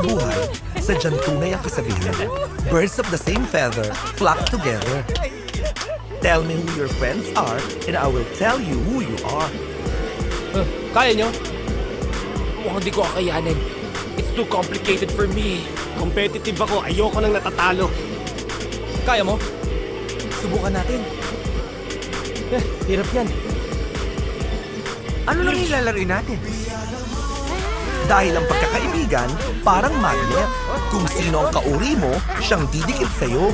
buhay, sadyang tunay ang kasabihan. Birds of the same feather flock together. Tell me who your friends are and I will tell you who you are. Kaya nyo? Mukhang di ko kakayanin. It's too complicated for me. Competitive ako, ayoko nang natatalo. Kaya mo? Subukan natin. Hirap yan. Ano lang ilalaro natin? Dahil ang pagkakaibigan, parang magnet. Kung sino ang kauri mo, siyang didikit sa'yo.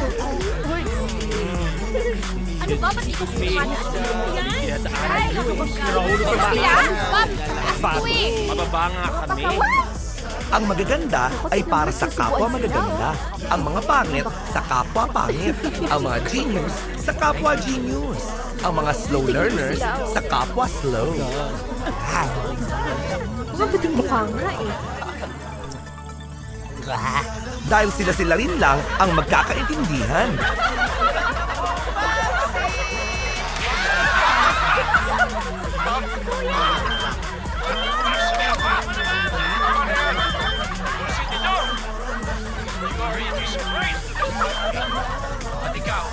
Ano ba? Ba't ikaw sumana? Yan? Ay, Mababa nga kami. Ang magaganda ay para sa kapwa magaganda. Ang mga pangit sa kapwa pangit. Ang mga genius sa kapwa genius. Ang mga slow learners sa kapwa slow. mabuting mukha nga eh. Dahil sila rin lang ang magkakaintindihan. At ikaw,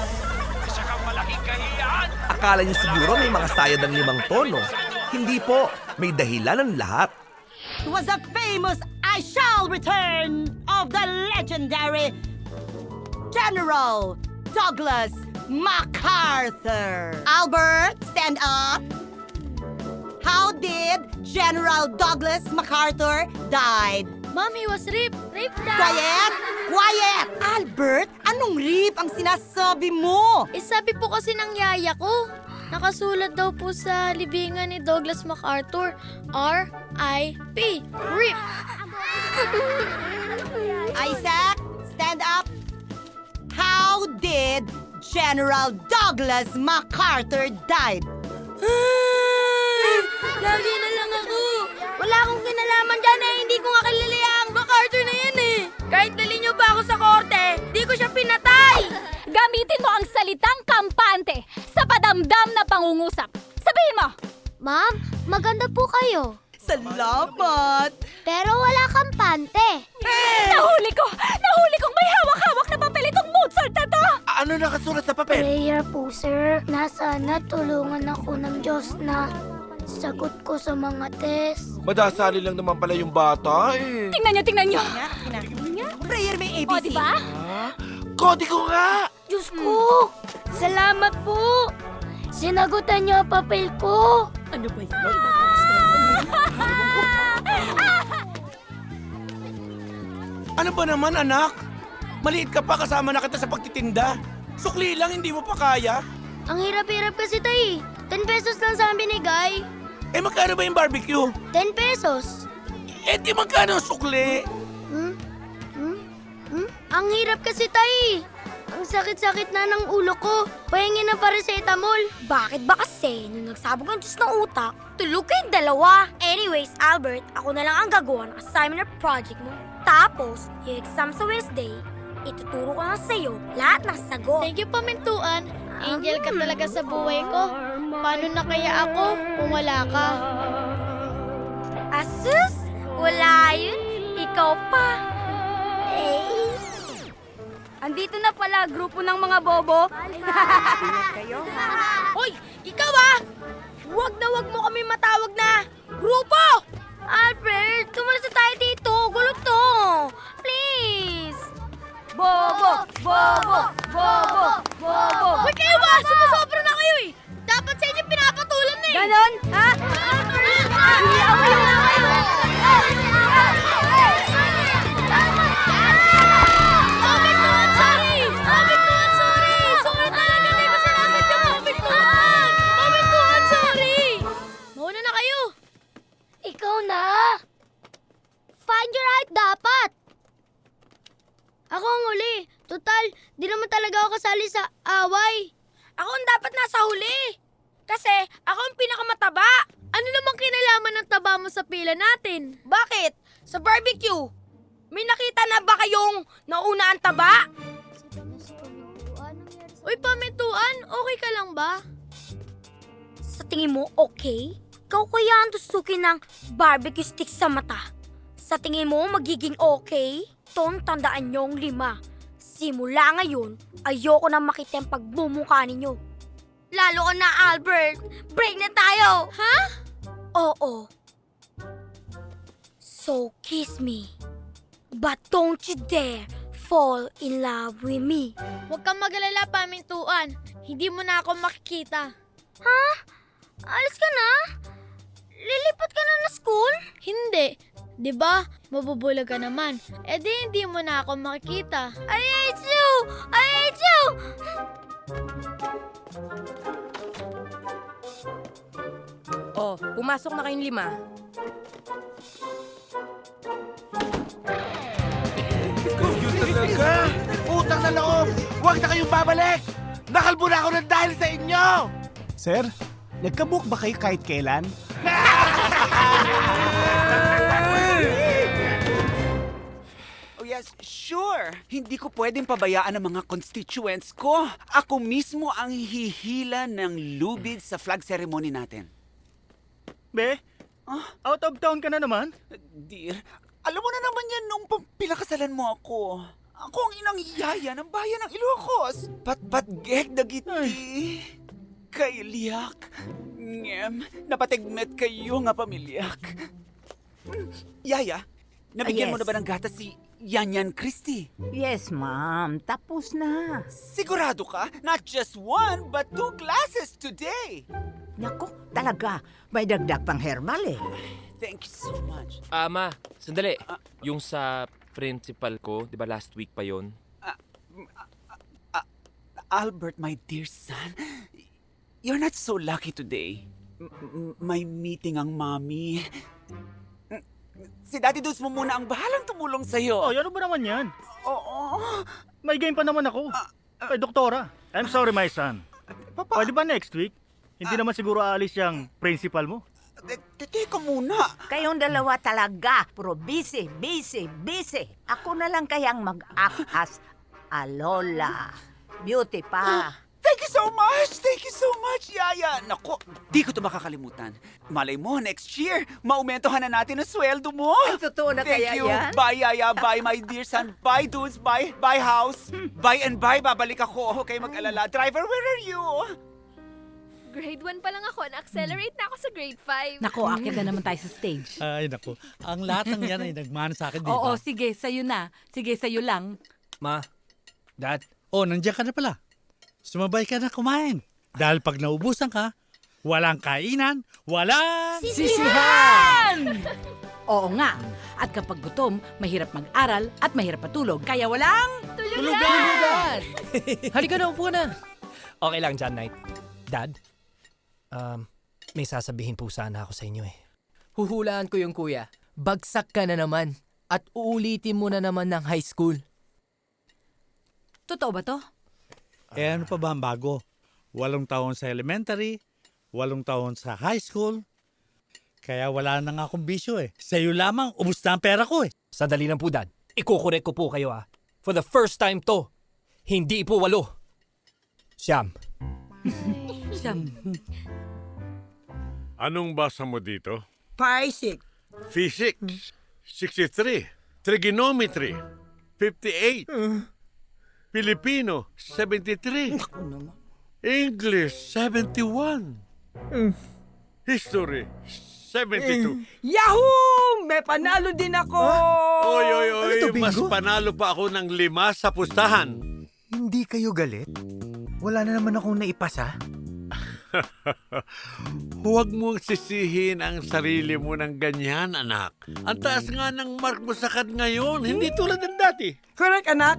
isa kang malaking kahiyan. Akala niyo siguro may mga sayad ng 5 tono. Hindi po, may dahilan ang lahat. It was the famous I shall return of the legendary General Douglas MacArthur. Albert, stand up. How did General Douglas MacArthur died? Mom, he was raped. Raped na. Quiet! Quiet! Albert, anong rape ang sinasabi mo? Eh, sabi po kasi ng yaya ko. Nakasulat daw po sa libingan ni Douglas MacArthur, R.I.P. RIP. Isaac, stand up. How did General Douglas MacArthur died? Lagi na lang ako. Wala akong kinalaman dyan eh. Hindi ko nga kilala ang MacArthur na yan eh. Kahit dali niyo ba ako sa korte, di ko siya pinatay. Gamitin mo ang salitang kampante sa padamdam na pangungusap. Sabihin mo! Ma'am, maganda po kayo. Salamat! Pero wala kampante. Nahuli ko! Nahuli kong may hawak-hawak na papel itong Mozart na to! Ano nakasulat sa papel? Prayer po, sir. Na sana tulungan ako ng Diyos na sagot ko sa mga test. Madasali lang naman pala yung bata eh. Tingnan nyo! Prayer may ABC. O, diba? Kodigo nga! Diyos ko! Salamat po! Sinagutan niyo ang papel ko. Ano ba yun? Ano ba naman anak? Maliit ka pa kasama na kita sa pagtitinda. Sukli lang, hindi mo pa kaya. Ang hirap-hirap kasi tay. 10 pesos lang sa amin binigay. Eh magkano ba yung barbecue? 10 pesos. Eh di magkano ang sukli? Ang hirap kasi tay. Ang sakit-sakit na ng ulo ko. Pahingi ng paracetamol. Bakit ba kasi nung nagsabog ang Diyos ng utak, tulog kayong dalawa? Anyways, Albert, ako na lang ang gagawa ng assignment or project mo. Tapos, yung exam sa Wednesday, ituturo ko lang sa'yo lahat ng sagot. Thank you, Pamintuan. Angel ka talaga sa buhay ko. Paano na kaya ako kung wala ka? Asus! Wala yun. Ikaw pa. Eh. Andito na pala grupo ng mga bobo. Hoy! Ikaw ah! Huwag na huwag mo kami matawag na grupo! Albert, tumalas na tayo dito. Gulo to. Please! Bobo! Bobo! Bobo! Bobo! Hoy kayo ba? Sumusobra na kayo eh! Dapat sa inyo pinapatulan na eh! Ganon? Ha? Kayo na kayo! Pabigtuhan, sorry! Pabigtuhan, sorry! Sorry talaga, hindi ko sinasadya pabigtuhan! Pabigtuhan, sorry! Mauna na kayo! Ikaw na! Find your height dapat! Ako ang huli. Total, di naman talaga ako kasali sa away. Ako ang dapat nasa huli! Kasi ako ang pinakamataba! Ano namang kinalaman ng taba mo sa pila natin? Bakit? Sa barbecue? May nakita na ba kayong nauna ang taba? Uy, Pamintuan, okay ka lang ba? Sa tingin mo, okay? Ikaw kaya ang tusukin ng barbecue stick sa mata? Sa tingin mo magiging okay? Tandaan nyo ang 5. Simula ngayon, ayoko na makita yung pagbumuka ninyo. Lalo ka na, Albert! Break na tayo! Ha? Oo. So kiss me. But don't you dare fall in love with me. Huwag kang magalala, pamintuan. Hindi mo na ako makikita. Ha? Alis ka na? Lilipat ka na na school? Hindi. 'Di ba? Mabubulag ka naman. Eh di hindi mo na ako makikita. I hate you! I hate you! Oh, pumasok na kayong 5. Talaga? Utang na loob! Huwag na kayong babalik! Nakalbo na ako ng dahil sa inyo! Sir, nagkabook ba kayo kahit kailan? Oh yes, sure. Hindi ko pwedeng pabayaan ang mga constituents ko. Ako mismo ang hihila ng lubid sa flag ceremony natin. Be, out of town ka na naman? Dear, alam mo na naman yan nung pinakasalan mo ako. Ako ang inang yaya ng bayan ng Ilocos. Patpat-gek dagiti. Kay liyak. Ngem, napatigmet kayo nga pamilyak. Yaya, nabigyan mo na ba ng gatas si Yanyan Christie? Yes, ma'am. Tapos na. Sigurado ka? Not just 1, but 2 glasses today. Naku, talaga. May dagdag pang herbal eh. Thank you so much. Ma, sandali. Yung sa principal ko, di ba last week pa yon? Albert, my dear son, you're not so lucky today. May meeting ang mommy. Si Daddy Duz mo muna ang bahalang tumulong sa'yo. Oh, ano ba naman yan? Oo. May game pa naman ako. Ay, doktora. I'm sorry, my son. Papa, Pwede ba next week? Hindi naman siguro aalis yung principal mo. teka muna. Kayong dalawa talaga. Puro busy. Ako na lang kayang mag-act as a lola. Beauty pa. Thank you so much, Yaya. Naku, di ko to makakalimutan. Malay mo, next year, maumentohan na natin ang sweldo mo. Ay, totoo na Thank kaya you. yan? Bye, Yaya. Bye, my dear son. Bye, dudes. Bye, house. Bye and bye. Babalik ako. Huwag kayo mag-alala. Driver, where are you? Grade 1 pa lang ako. Na-accelerate na ako sa grade 5. Nako, akit na naman tayo sa stage. Ay, naku. Ang lahat ng yan ay nagmana sa akin, di Oo, ba? sige, sa'yo na. Sige, sa'yo lang. Ma, Dad, Oh, nandiyan ka na pala. Sumabay ka na kumain. Dahil pag naubusan ka, walang kainan, walang... Sisihan! Oo nga. At kapag gutom, mahirap mag-aral at mahirap matulog. Kaya walang... Tulugan! Halika na, upo na. Okay lang, John Knight. Dad, may sasabihin po sana ako sa inyo eh. Huhulaan ko yung kuya. Bagsak ka na naman. At uulitin mo na naman ng high school. Totoo ba to? Eh, ano pa ba ang bago? 8 taon sa elementary, 8 taon sa high school. Kaya wala na nga akong bisyo eh. Sa'yo lamang, ubus na ang pera ko eh. Sandali lang po, Dad. Ikukorek ko po kayo For the first time to, hindi po 8. Siyam. Siyam. Anong basa mo dito? Paisik. Physics, 63. Trigonometry, 58. Filipino, 73. English, 71. History, 72. Yahoo! May panalo din ako! Oy, mas panalo pa ako ng 5 sa pustahan. Hindi kayo galit? Wala na naman akong naipasa. Huwag mong sisihin ang sarili mo ng ganyan, anak. Ang taas nga ng mark mo sa kad ngayon, hindi tulad ng dati. Correct, anak.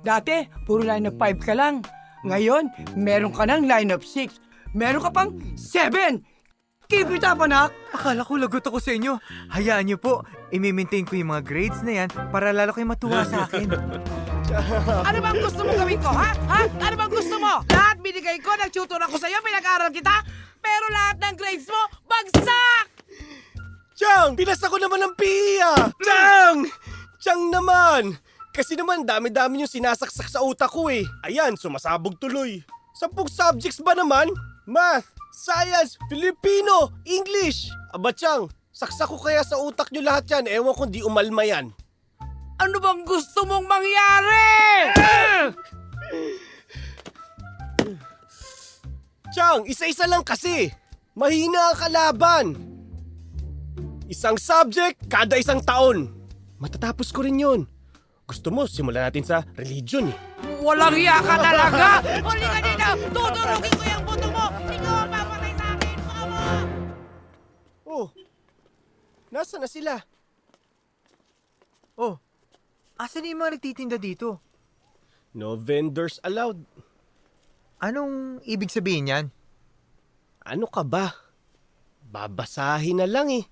Dati, puro line of 5 ka lang. Ngayon, meron ka ng line of 6. Meron ka pang 7. Keep it up, anak! Akala ko lagot ako sa inyo. Hayaan niyo po, i-maintain ko yung mga grades na yan para lalo kayo matuwa sa akin. Ano bang gusto mo gawin ko, ha? Ano bang gusto mo? Lahat binigay ko, nag-tutor ako sa'yo, pinag-aaral kita, pero lahat ng grades mo, bagsak! Chang! Pinasa ko naman ng PIA! Chang! Chang naman! Kasi naman, dami-dami yung sinasaksak sa utak ko eh. Ayan, sumasabog tuloy. 10 subjects ba naman? Math, Science, Filipino, English. Aba Chang, Saksak ko kaya sa utak nyo lahat yan. Ewan ko di umalma yan. Ano bang gusto mong mangyari? Chang, isa-isa lang kasi. Mahina ang kalaban. Isang subject kada isang taon. Matatapos ko rin yun. Gusto mo, simulan natin sa religion eh. Walang iya ka talaga! Huli ka dito! Tuturugin ko yung buto mo! Ikaw ang papatay sa akin! Mama! Oh, nasa na sila? Oh, asan yung mga nagtitinda dito? No vendors allowed. Anong ibig sabihin yan? Ano ka ba? Babasahin na lang eh.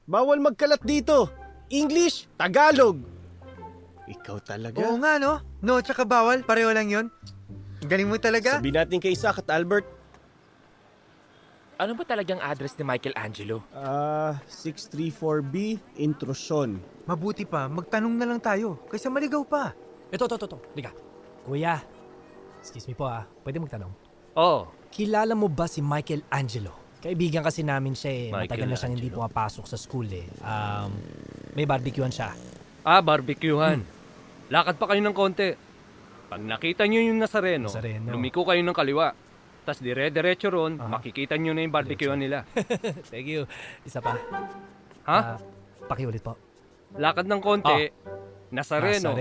Bawal magkalat dito. English, Tagalog. Ikaw talaga. Oo nga no? No, tsaka bawal. Pareho lang yun. Galing mo talaga. Sabihin natin kay Isaac at Albert. Ano ba talagang address ni Michelangelo? 634B, Intrusyon. Mabuti pa, magtanong na lang tayo. Kaysa maligaw pa. Ito. Liga. Kuya, excuse me po pwede magtanong? Oh, Kilala mo ba si Michelangelo? Kaibigan kasi namin siya eh. Matagal na siyang hindi pumapasok sa school eh. May barbecuean siya. barbecuehan. Lakad pa kayo ng konti. Pag nakita nyo yung Nazareno, lumiko kayo ng kaliwa. Tapos dire-diretso ron, makikita nyo na yung barbecuean nila. Thank you. Isa pa. Ha? Pakiulit po. Lakad ng konti, Nazareno.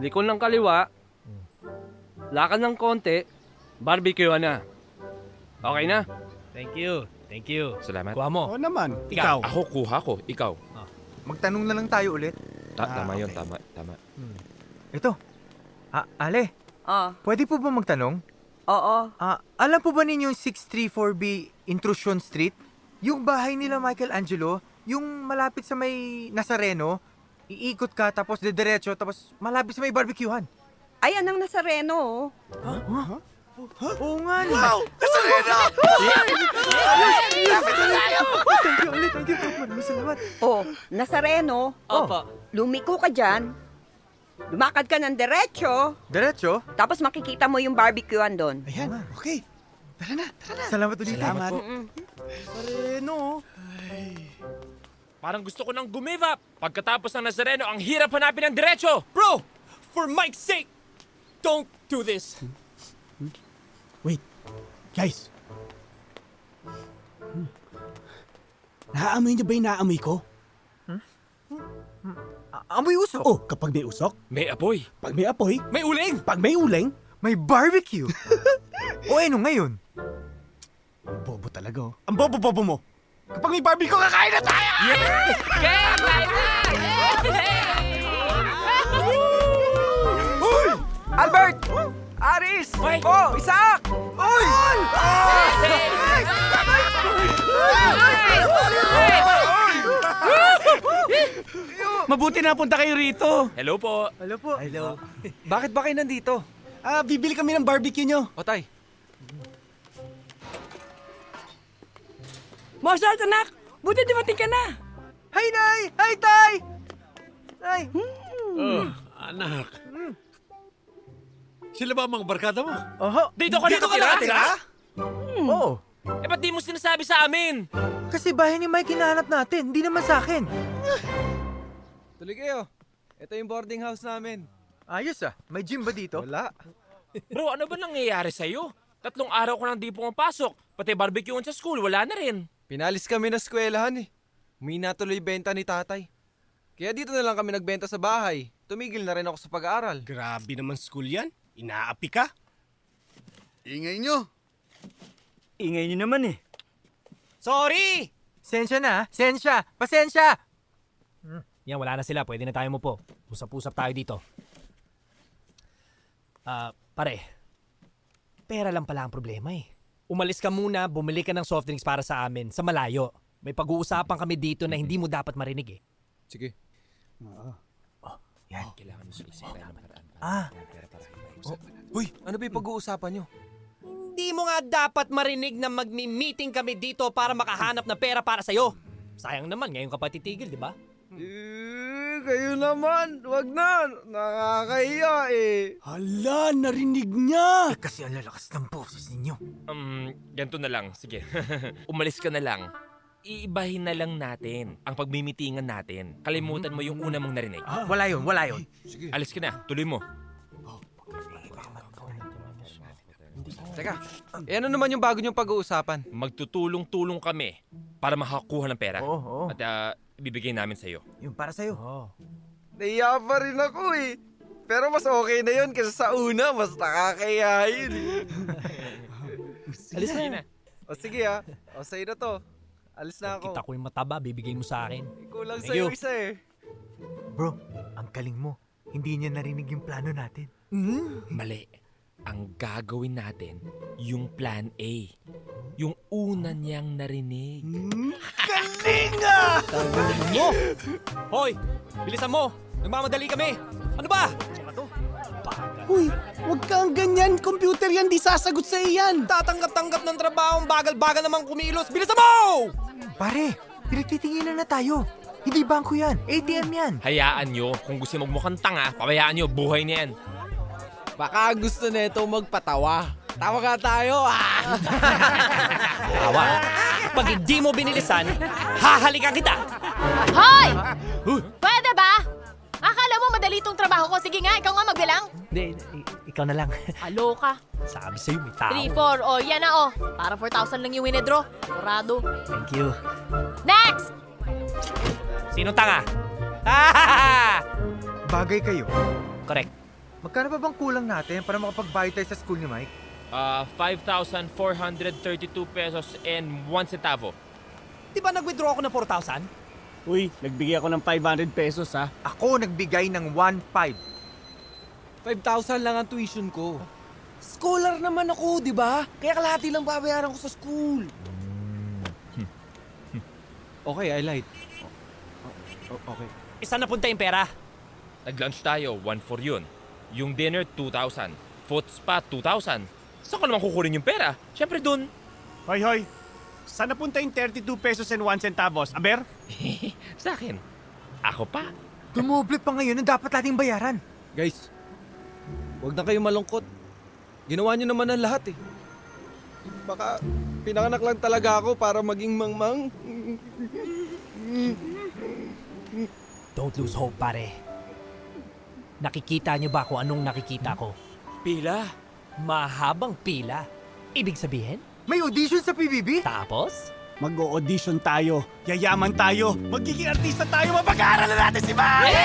Liko ng kaliwa, lakad ng konti, barbecuean na. Okay na? Thank you. Salamat. Kuha mo. Oo naman. Ikaw. Ako kuha ko, ikaw. Magtanong na lang tayo ulit. Tama yun, tama. Ito. Ale, pwede po ba magtanong? Oo. Alam po ba ninyo yung 634B Intrusion Street? Yung bahay nila Michelangelo, yung malapit sa may Nazareno, iikot ka tapos diretso tapos malapit sa may barbecuehan. Ayan ang Nazareno. Oo nga ni. Wow! Nazareno! Thank you. Maraming salamat. Nazareno. Opo. Lumiko ka dyan. Lumakad ka ng diretso. Diretso? Tapos makikita mo yung barbecuean doon. Ayan, okay. Tara na. Salamat ulit. Salamat. Nazareno. Parang gusto ko nang give up. Pagkatapos ng Nazareno, ang hirap hanapin ng diretso. Bro, for Mike's sake, don't do this. Wait. Guys. Naaamoy niyo ba yung naamoy ko? Amoy usok. Oh, kapag may usok, May apoy. pag may apoy, May uling. pag may uling, May barbecue. O ano ngayon? ang bobo talaga oh. Ang bobo-bobo mo. Kapag may barbecue, kakain na tayo! Albert! Aris! Oh, Isaac! Oy! Mabuti na punta kayo rito. Hello po. Hello po. Hello. Bakit ba kayo nandito? Bibili kami ng barbecue nyo. O, tay. Mozart, anak! Buti dumating ka na! Hi, Nay! Hi, Tay! Tay! Oh, anak. Sila ba ang mga barkada mo? Oho. Dito ka nakatira? Oo. Eh, ba't di mo sinasabi sa amin? Kasi bahay ni Mike hinahanap natin, hindi naman sa akin. Tuloy kayo. Ito yung boarding house namin. Ayos may gym ba dito? Wala. Bro, ano ba nangyayari sa'yo? 3 araw ko nang di pumapasok. Pati barbecue sa school, wala na rin. Pinalis kami na eskwelahan eh. Humina tuloy benta ni tatay. Kaya dito na lang kami nagbenta sa bahay. Tumigil na rin ako sa pag-aaral. Grabe naman school yan. Inaapi ka. Ingay nyo. Ingay niyo naman eh. Sorry! Sensya na, sensya! Pasensya! Yan, wala na sila. Pwede na tayo mo po. Usap-usap tayo dito. Pare. Pera lang pala ang problema eh. Umalis ka muna, bumili ka ng soft drinks para sa amin, sa malayo. May pag-uusapan kami dito na hindi mo dapat marinig eh. Sige. Yan. Kailangan mo sulisip tayo ng paraan. Uy, ano ba yung pag-uusapan nyo? Hindi mo nga dapat marinig na magmi-meeting kami dito para makahanap ng pera para sa'yo. Sayang naman, ngayon ka pa titigil, di ba? Kayo naman. Wag na. Nakakahiya eh. Hala, narinig niya. Kasi ang lalakas ng boses ninyo. Ganito na lang. Sige. Umalis ka na lang. iibahin na lang natin ang pagmimitingan natin. Kalimutan mo yung una mong narinig. Wala yun, wala yun. Alis ka na, tuloy mo. Teka, ano naman yung bago niyong pag-uusapan? Magtutulong-tulong kami para makakuha ng pera. Oo. At ibibigay namin sa'yo. Yung para sa'yo. Naiya pa rin ako eh. Pero mas okay na yun kasi sa una, mas nakakaya yun. Alis na. O sige o sa'yo na to. Alis na ako. Kita ko yung mataba, bibigay mo sa akin. Kulang Thank sa'yo you. isa eh. Bro, ang galing mo. Hindi niya narinig yung plano natin. Mali. Ang gagawin natin, yung plan A. Yung una niyang narinig. Galing ah! mo! Hoy! Bilisan mo! Nagmamadali kami! Ano ba? Uy, huwag kang ganyan. Computer yan, di sasagot sa iyan. Tatanggap-tanggap ng trabaho, bagal-bagal naman kumilos. Bilisan mo! Pare, pinagtitinginan na tayo. Hindi bangko yan. ATM yan. Hayaan nyo. Kung gusto magmukhang tanga, pabayaan nyo. Buhay na yan. Baka gusto nito magpatawa. Tawa ka tayo Tawa. Pag hindi mo binilisan, hahalikan kita! Hoy! Pwede ba? Akala mo madali itong trabaho ko. Sige nga, ikaw nga magbilang. Hindi, ikaw na lang. Aloka. Sabi sa'yo, may tao. 3, 4, oh, yan na oh. Para 4,000 lang yung winidraw. Dorado. Thank you. Next! Sino tanga? Bagay kayo. Correct. Magkano pa bang kulang natin para makapagbayad tayo sa school ni Mike? 5,432 pesos and 1 centavo. Di ba nag-withdraw ako ng 4,000? Uy, nagbigay ako ng 500 pesos ha. Ako nagbigay ng 1,500. 5,000 lang ang tuition ko. Scholar naman ako, di ba? Kaya kalahati lang babayaran ko sa school. Okay, I lied. Okay. Isa na punta yung pera. Nag-lunch tayo, 1 for yun. Yung dinner, 2,000. Foot spa, 2,000. Saan ko naman kukunin yung pera? Siyempre dun. Hoy. Saan napunta yung 32 pesos and 1 centavos? Aber? Sa akin. Ako pa. Dumoble pa ngayon ang dapat nating bayaran. Guys, huwag na kayo malungkot. Ginawa niyo naman ang lahat eh. Baka pinanganak lang talaga ako para maging mangmang. Don't lose hope, pare. Nakikita niyo ba kung anong nakikita ko? Pila. Mahabang pila. Ibig sabihin? May audition sa PBB? Tapos? Mag-o-audition tayo. Yayaman tayo. Magiging artista tayo. Mapag-aaralan natin si Mike!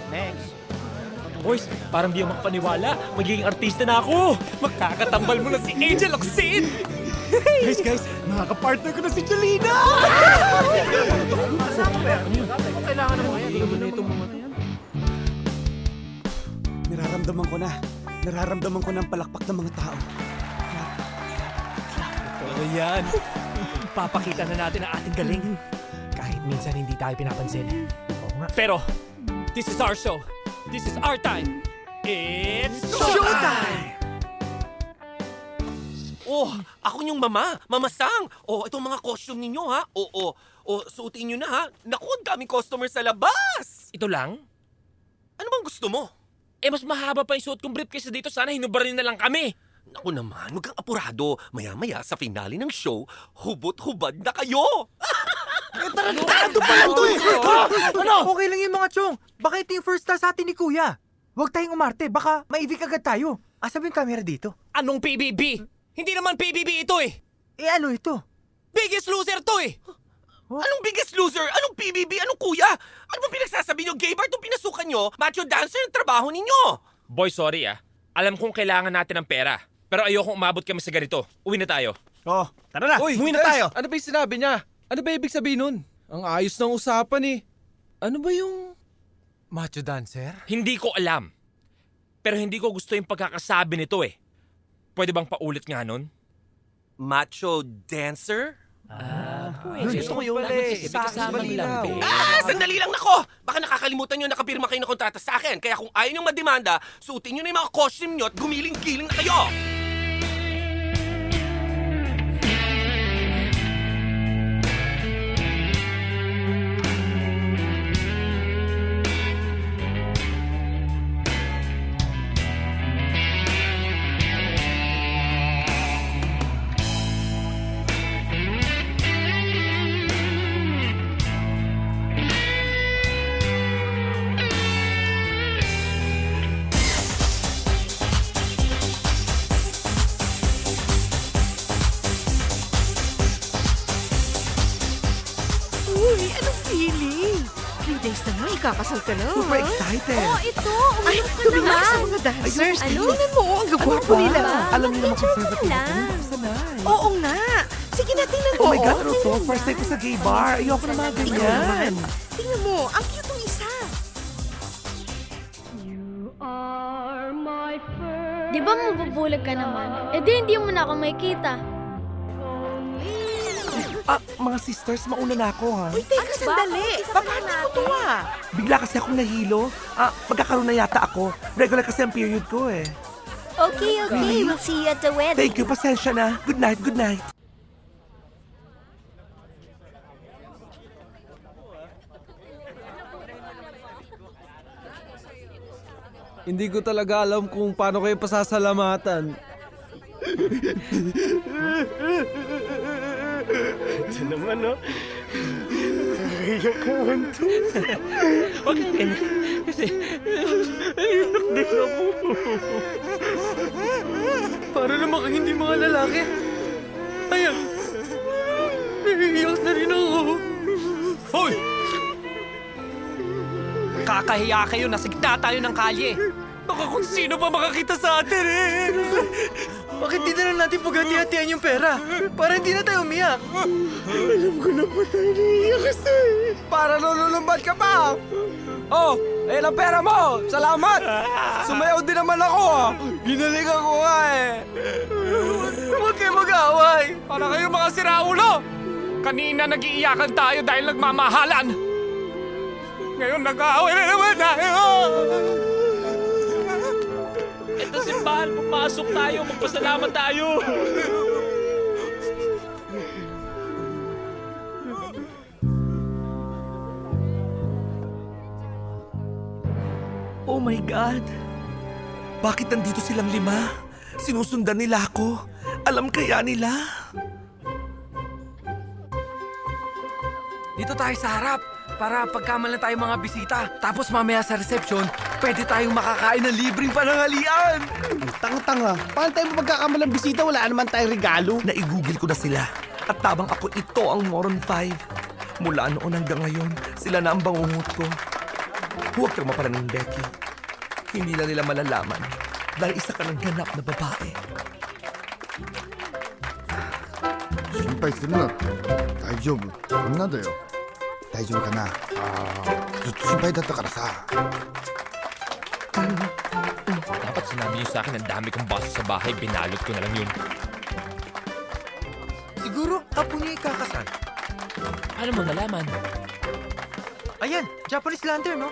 Next. Boys, parang di makapaniwala. Magiging artista na ako. Makakatambal mo na si Angel Oxin! Guys, makaka-partner ko na si Jolina! Nararamdaman ko na ang palakpak ng mga tao. Totoo yan. Papakita na natin ang ating galing. Kahit minsan hindi tayo pinapansin. Pero, this is our show. This is our time. It's showtime! Oh, ako yung mamasang. Oh, itong mga costume ninyo ha. Oo, suotin nyo na ha. Naku, ang daming customer sa labas. Ito lang? Ano bang gusto mo? Mas mahaba pa yung suot kong briefcase dito. Sana hinubarin na lang kami. Naku naman, huwag kang apurado. Maya-maya sa finale ng show, hubot-hubad na kayo. Tarantado pa lang to eh! Ano? Okay lang yung mga chong. Baka ito yung first task sa atin ni Kuya. Huwag tayong umarte. Baka maibig agad tayo. Asa ba yung camera dito? Anong PBB? Hindi naman PBB ito eh. Eh ano ito? Biggest Loser to eh. Anong Biggest Loser? Anong PBB? Anong kuya? Ano bang pinagsasabi nyo? Gay bar itong pinasukan nyo? Macho dancer yung trabaho ninyo. Boy, sorry ah. Alam kong kailangan natin ng pera. Pero ayokong umabot kami sa ganito. Uwi na tayo. Oh, tara na. Uy, Umuwi na guys, tayo. Ano ba yung sinabi niya? Ano ba ibig sabihin nun? Ang ayos ng usapan eh. Ano ba yung... Macho dancer? Hindi ko alam. Pero hindi ko gusto yung pagkakasabi nito eh. Pwede bang paulit nga nun? Macho dancer? Gusto ko yun eh. Sandali lang nako! Baka nakakalimutan nyo nakapirma kayo ng kontrata sa akin. Kaya kung ayaw nyo mademanda, suotin nyo na yung mga costume nyo at gumiling-giling na kayo! anong feeling? 3 days na nga, ikakasal ka na. Super excited. Oh, ito. Ay, Uminom ka tumingin naman. sa mga dancers. Ano? Tingnan mo, ang gagwapo nila. Alam niyo naman conservative lang. ako. Sanay. Oo nga. Sige na, tingnan mo. Oh my God, ano to? First time ko sa gay bar. Ayoko na mga ganyan. Tingnan mo, ang cute ng isa. Di ba mabubulag ka naman? Eh di hindi mo na ako makikita. Mga sisters, mauna na ako ha. Uy, teka, sandali. Papati ko to Bigla kasi akong nahilo. Magkakaroon na yata ako. Regular kasi ang period ko eh. Okay. We'll see you at the wedding. Thank you, pasensya na. Good night, good night. Hindi ko talaga alam kung paano kayo pasasalamatan. Ito naman, no? Iyak ka, Anto. Huwag kang ganyan. Kasi, iyak din ako. Para naman kang hindi mga lalaki. Ayan. Iiyak na rin ako. Hoy! Kakahiya kayo, nasa gitna tayo ng kalye. Baka kung sino pa makakita sa atin eh. Bakit di na lang natin paghati-hatian yung pera? Para hindi na tayo umiyak. Alam ko na pa tayo naiiyak kasi. Para lululumbad ka pa! Oh, ayun ang pera mo! Salamat! Sumayaw din naman ako Ginalingan ko nga eh! Huwag kayo mag-away! Para kayo mga siraulo! Kanina nag-iiyakan tayo dahil nagmamahalan. Ngayon nag-aaway na naman tayo! Ito simbahan, pumasok tayo, magpasalamat tayo! Oh my God! Bakit nandito silang 5? Sinusundan nila ako. Alam kaya nila? Dito tayo sa harap para pagkamalan tayo mga bisita. Tapos mamaya sa reception, pwede tayong makakain ng libreng panangalian. Tanga-tanga. Paano tayo mapagkakamalang bisita? Wala naman tayong regalo. Naigugil ko na sila. At tabang ako, ito ang Moron 5. Mula noon hanggang ngayon, sila na ang bangungot ko. Huwag kang maparaning, Becky. Hindi na nila malalaman dahil isa ka ng ganap na babae. 心配するな大丈夫女だよ大丈夫かなずっと心配だったからさ Dapat sinabi niyo sa akin ang dami kong baso sa bahay, binalot ko na lang yun. Siguro, apo niya ikakasal. Ano mo nalaman? Ayan, Japanese lantern, no?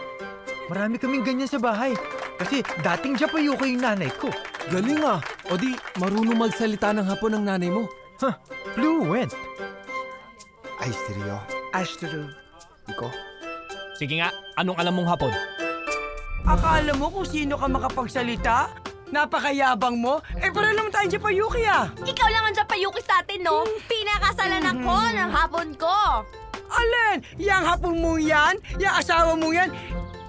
Marami kaming ganyan sa bahay. Kasi dating Japayuko yung nanay ko. Galing O di, marunong magsalita ng Hapon ng nanay mo. Fluent. 愛してるよ Ashton. Iko Sige nga, anong alam mong hapon? Akala mo kung sino ka makapagsalita? Napakayabang mo? Eh, para naman tayo dyan pa, Yuki Ikaw lang ang Japayuki sa atin, no? Pinakasalan ako ng hapon ko. Alin? Yang hapon mo yan? Yang asawa mo yan?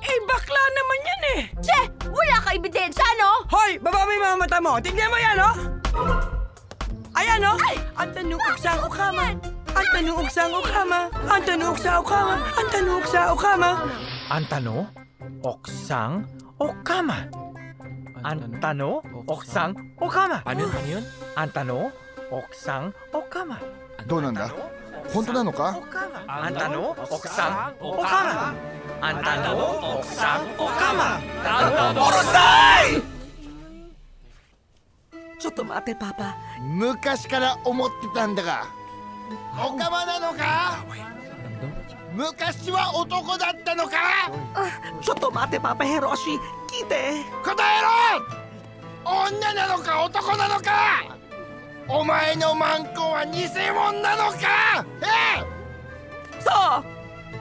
Eh, bakla naman yan eh! Che! Wala ka ebidensya, no? Hoy! Baba mo yung mga mata mo! Tignan mo yan, oh! Ayan, oh! Ang tanong uksang ukama! Ang tanong uksang ukama! Ang tanong uksang ukama! Ang tanong uksang ukama! Antano, Oksang, Okama. Antano, Oksang, Okama. Ano yun? Antano, Oksang, Okama. どうなんだ本当なのか Antano, Oksang, Okama. Antano, Oksang, Okama. Morosai! Chotomate, Papa. 昔から思ってたんだがオカマなのか昔は男だったのか Chotomate, Papa Hiroshi. Kite. 答えろ女なのか男なのかお前のマンコは偽物なのかSo,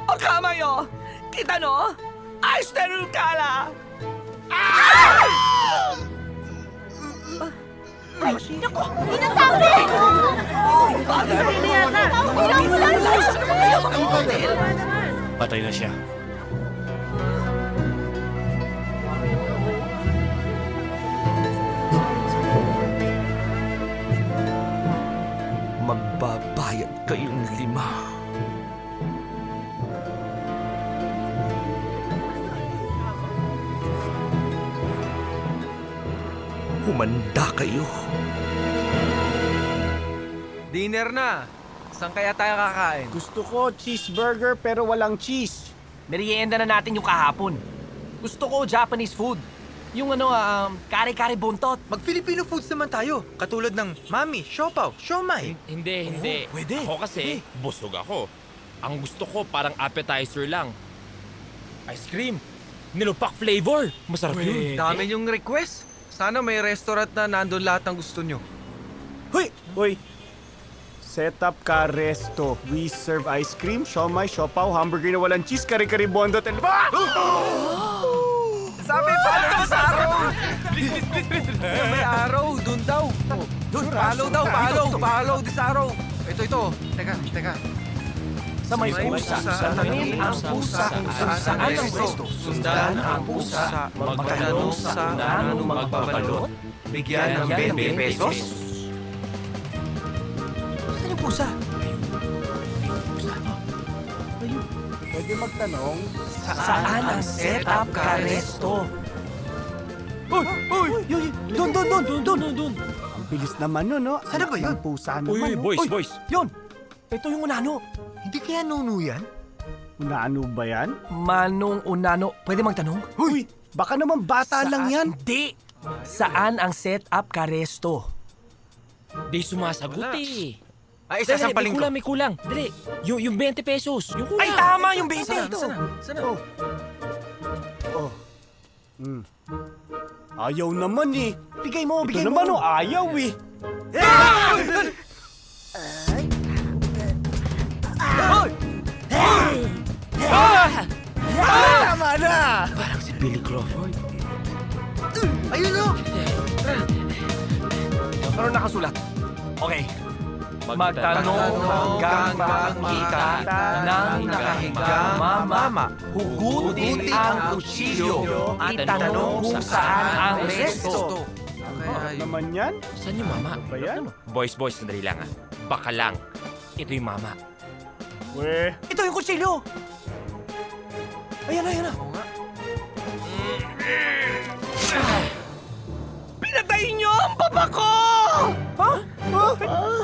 Okama yo. Kita no? Ashton kara. Hiroshi. Naku! Inasabi! Patay na siya. Magbabayad kayong 5. Humanda kayo. Dinner na. Saan kaya tayo kakain? Gusto ko cheeseburger pero walang cheese. Merienda na natin yung kahapon. Gusto ko Japanese food. Yung kare-kare buntot. Mag-Filipino foods naman tayo. Katulad ng mami, siopaw, siomay. Hindi. Pwede. Ako kasi, busog ako. Ang gusto ko parang appetizer lang. Ice cream. Nilupak flavor. Masarap yun. Dami yung request. Sana may restaurant na nandun lahat ng gusto nyo. Hoy! Set up ka resto. We serve ice cream, siomay, siopaw, hamburger na walang cheese, kare-kare bondot, and... Sabi pa sa araw! May araw, dun daw. Dun, follow daw, follow this araw. Ito. Teka. Sa may pusa. Sundanin ang pusa. Saan ang resto? Sundan ang pusa. Magtanong sa anong magbabalot. Bigyan ng 20 pesos. Saan yung pusa? Pwede magtanong. Saan ang setup ka resto? Uy! Doon! Ang bilis naman nun, no? Sana ba yun? Ang pusa naman, no? Boys. Yun! Ito yung unano. Hindi kaya nuno yan? Unaano ba yan? Manong unano. Pwede magtanong? Uy! Baka naman bata lang yan. Hindi! Saan ang setup ka resto? Di sumasagot eh. Ay, sasampalin ko. May kulang. Dali. Yung 20 pesos. Yung kulang. Ay, tama yung 20 ito. Sana. Ayaw naman eh. Bigay mo. Ito naman oh, ayaw eh. Tama na! Parang si Billy Crawford. Ayun oh! Pero nakasulat. Okay. Magtanong hanggang makita ng nakahiga mama. Hugutin ang kutsilyo. Itanong kung saan ang resto. Ano naman yan? Saan yung mama? Ba yan? Boys, sandali lang ah. Baka lang. Ito yung mama. Weh. Ito yung kutsilyo. Ayan na. Pinatay niyo ang papa ko! Ha?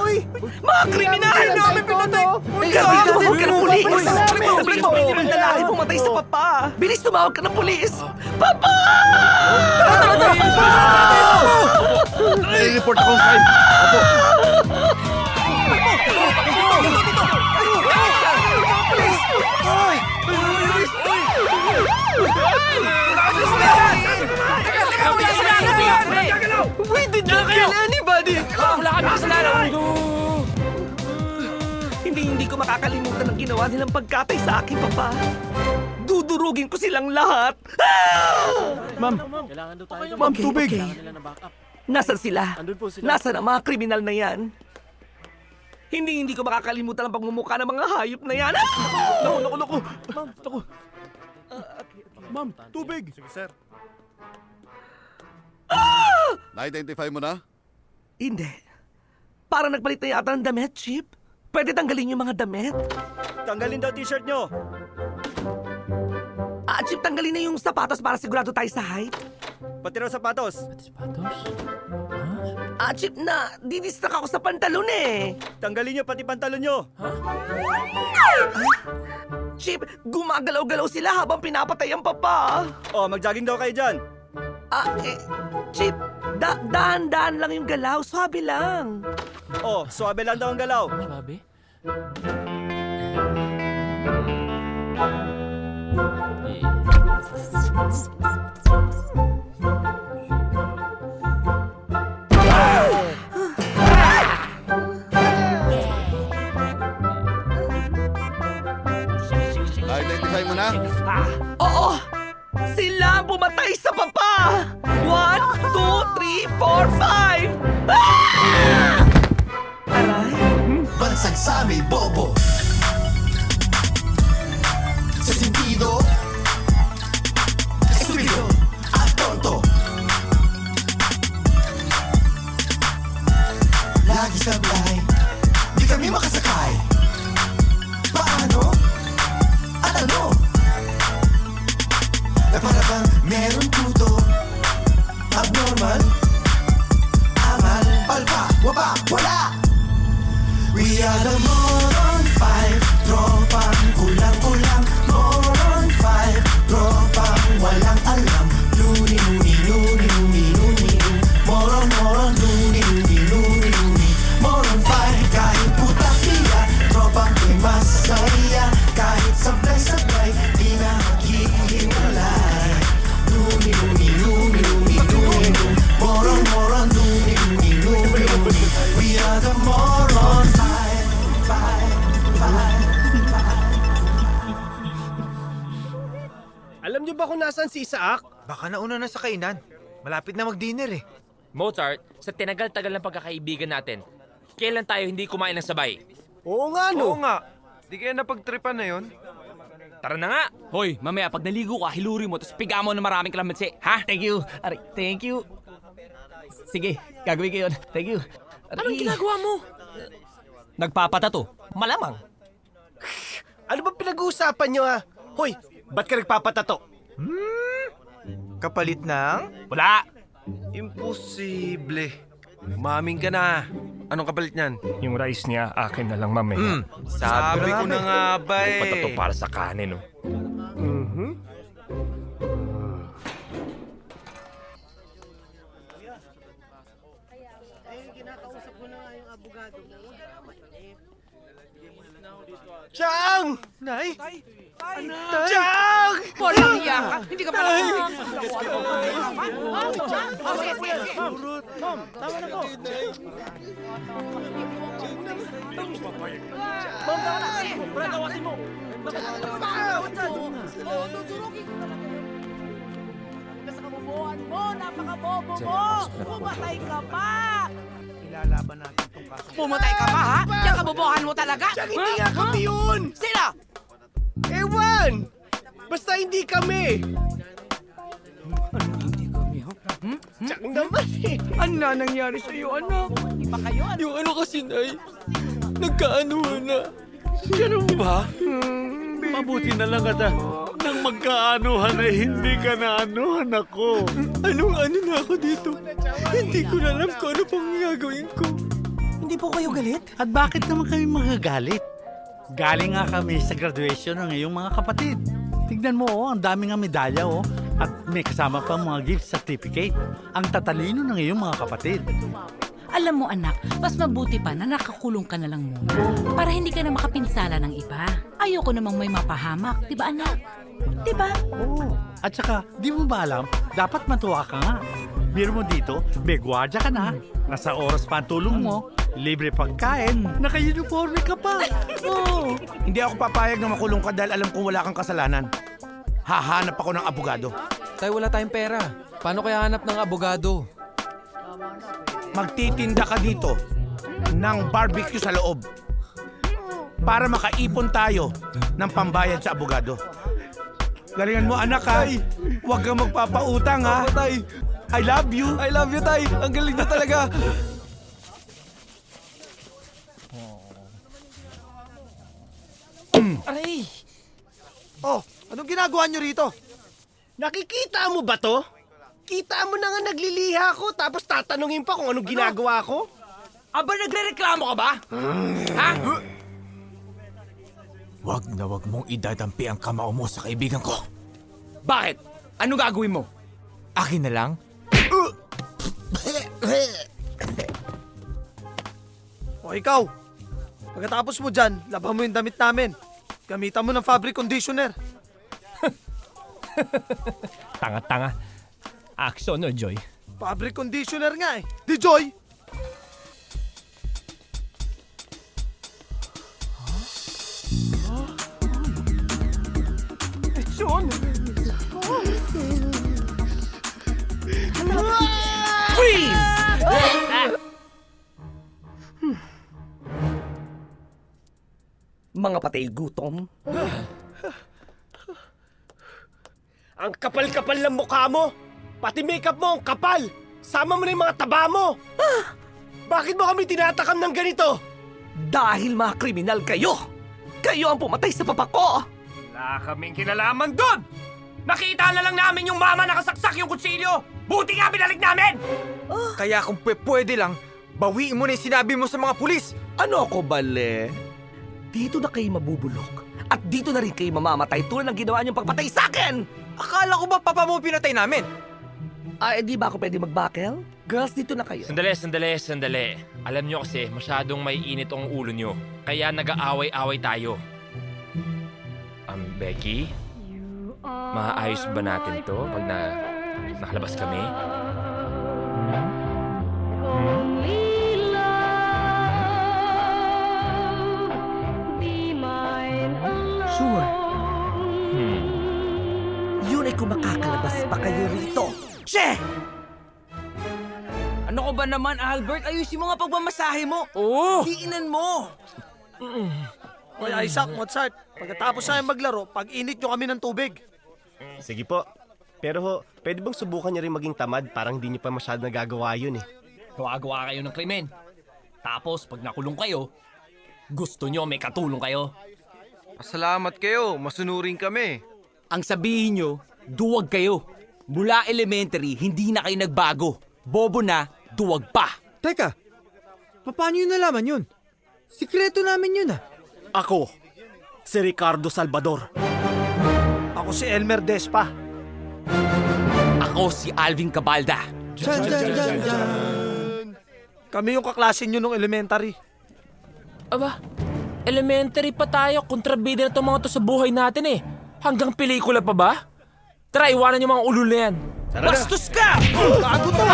Uy! Mga kriminal namin pinatay! Tumawag ka ng pulis! Sabihin ng lalaki pumatay sa papa! Bilis tumawag ka ng pulis! Papa! I-report ako sa crime. Opo. We did not kill anybody! Wala kami kasalanan! Hindi ko makakalimutan ang ginawa nilang pagkatay sa akin, Papa. Dudurugin ko silang lahat. Ma'am, tubig. Nasaan sila? Nasaan ang mga kriminal na yan? Hindi ko makakalimutan ang pagmumukha ng mga hayop na yan. Naku. Ma'am, tubig. Sige, sir. Na-identify mo na? Hindi. Parang nagpalit na yata ng damit, Chip. Pwede tanggalin yung mga damit. Tanggalin daw t-shirt nyo. Chip, tanggalin na yung sapatos para sigurado tayo sa height. Pati raw sapatos. Chip, didistract ako sa pantalon eh. Tanggalin nyo pati pantalon nyo. Chip, gumagalaw-galaw sila habang pinapatay ang papa. Oh, mag-jogging daw kayo dyan. Chip, dahan-dahan lang yung galaw. Swabe lang. Oh, suwabe lang daw ang galaw. Sabi? Na-identify mo na? Oo! Sila ang pumatay sa papa! 1, 2, 3, 4, 5! Aray! Bansang sami, bobo. Sa sentido, estupido at tonto. Lagi sablay, di kami makasakay. Paano? At ano? Na para bang meron puto abnormal masaya kahit sablay-sablay, di na maghihiwalay. Lumi, lumi, lumi, lumi, lumi, lumi, moron, moron, lumi, lumi, lumi, lumi. We are the moron. Fight, fight, fight. Alam niyo ba kung nasaan si Isaac? Baka nauna na sa kainan. Malapit na mag-dinner eh. Mozart, sa tinagal-tagal ng pagkakaibigan natin, kailan tayo hindi kumain ng sabay? Oo nga, no? Oo nga. Di kaya napagtripan na yon? Tara na nga! Hoy, mamaya pag naligo ka, hiluri mo, tapos piga mo ng maraming kalamansi. Ha? Thank you. Aray, thank you. Sige, gagawin ko yun. Thank you. Aray. Anong ginagawa mo? Nagpapatato. Malamang. Ano ba pinag-uusapan niyo, ha? Hoy, ba't ka nagpapatato? Kapalit ng? Wala. Imposible. Maming ka na. Anong kapalit niyan? Yung rice niya, akin na lang mamaya. Sabi ko na nga ba eh. Patato para sa kanin, no? Chang! Nay! Chang! Walang iya ka. Hindi ka pala. Tama na po. Napakabobo mo! Pumatay ka pa! Ilalaban natin itong kaso. Pumatay ka pa, ha? Yung kabobohan mo talaga? Chang, hindi nga kami yun! Sino? Ewan! Basta hindi kami! Chang naman eh! Ano na nangyari sa'yo, anak? Hindi pa kayo, ano? Yung ano kasi, Nay, nagkaanuhan na. Ganun ba? Mabuti na lang ata. Nang magkaanuhan ay hindi ka naanuhan ako. Anong ano na ako dito? Hindi ko na alam kung ano pang gagawin ko. Hindi po kayo galit? At bakit naman kami magagalit? Galing nga kami sa graduation ng iyong mga kapatid. Tignan mo, ang dami nga medalya, At may kasama pa mga gift certificate. Ang tatalino ng iyong mga kapatid. Alam mo, anak, mas mabuti pa na nakakulong ka na lang muna para hindi ka na makapinsala ng iba. Ayoko namang may mapahamak, di ba, anak? Di ba? Oo. At saka, di mo ba alam, dapat matuwa ka nga. Biro mo dito, may gwardya ka na, nasa oras pa ang tulong mo, libre pagkain, naka-uniforme ka pa. Oo. Hindi ako papayag na makulong ka dahil alam kong wala kang kasalanan. Hahanap ako ng abogado. Tay, wala tayong pera. Paano kaya hanap ng abogado? Magtitinda ka dito ng barbecue sa loob para makaipon tayo ng pambayad sa abogado. Galingan mo, anak, ha? Huwag kang magpapautang, ha? Oo, Tay. I love you. I love you, Tay. Ang galing niyo talaga. Aray! Oh, anong ginagawa niyo rito? Nakikita mo ba to? Kita mo na nga nagliliha ko tapos tatanungin pa kung anong ginagawa ko? Aba, nagre-reklamo ka ba? Ha? Wag na wag mong idadampi ang kamao mo sa kaibigan ko. Bakit? Ano gagawin mo? Akin na lang? O ikaw, pagkatapos mo dyan, laban mo yung damit namin. Gamitan mo ng fabric conditioner. Tanga-tanga. Action, no, Joy? Fabric conditioner nga eh. Di Joy! Sean! Freeze! Mga patay gutom. Ang kapal-kapal ng mukha mo! Pati makeup mo ang kapal! Sama mo na yung mga taba mo! Bakit mo kami tinatakam ng ganito? Dahil mga kriminal kayo! Kayo ang pumatay sa papa ko! Wala kaming kinalaman doon! Nakita na lang namin yung mama nakasaksak yung kutsilyo! Buti nga binalik namin! Kaya kung pwede lang, bawiin mo na yung sinabi mo sa mga pulis. Ano ako, bale? Dito na kayo mabubulok. At dito na rin kayo mamamatay tulad ng ginawa niyong pagpatay sa akin! Akala ko ba papa mo pinatay namin? Di ba ako pwede magbakel? Girls, dito na kayo. Sandali. Alam nyo kasi, masyadong may init ang ulo nyo. Kaya nag-aaway-away tayo. Becky, maayos ba natin to pag nakalabas kami? Sure. Yun ay kung makakalabas pa kayo rito. Che! Ano ko ba naman, Albert? Ayusin mo nga pagmamasahe mo. Oo! Diinan mo. Hoy, Isaac, Mozart, pagkatapos namin maglaro, pag-init nyo kami ng tubig. Sige po. Pero ho, pwede bang subukan niyo rin maging tamad? Parang hindi niyo pa masyado nagagawa yun eh. Gawa-gawa kayo ng krimen. Tapos, pag nakulong kayo, gusto nyo may katulong kayo. Salamat kayo, masunurin kami. Ang sabihin nyo, duwag kayo. Mula elementary, hindi na kayo nagbago. Bobo na, duwag pa. Teka, paano yun nalaman yun? Sikreto namin yun ah. Ako, si Ricardo Salvador. Ako si Elmer Despa. Ako si Alvin Cabalda. Kami yung kaklase nyo nung elementary. Aba, elementary pa tayo. Kontrabida na itong mga to sa buhay natin eh. Hanggang pelikula pa ba? Tara, iwanan yung mga ulul na yan. Bastos ka! Bago to!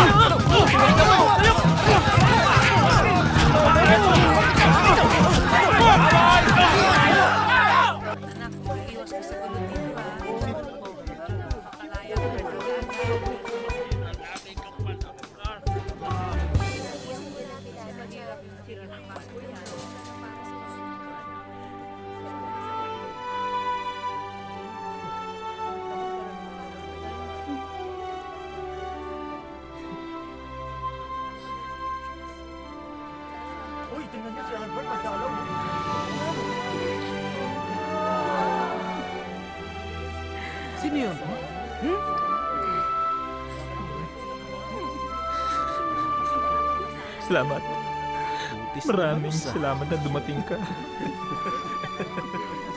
Sino yun? Salamat. Maraming salamat na dumating ka.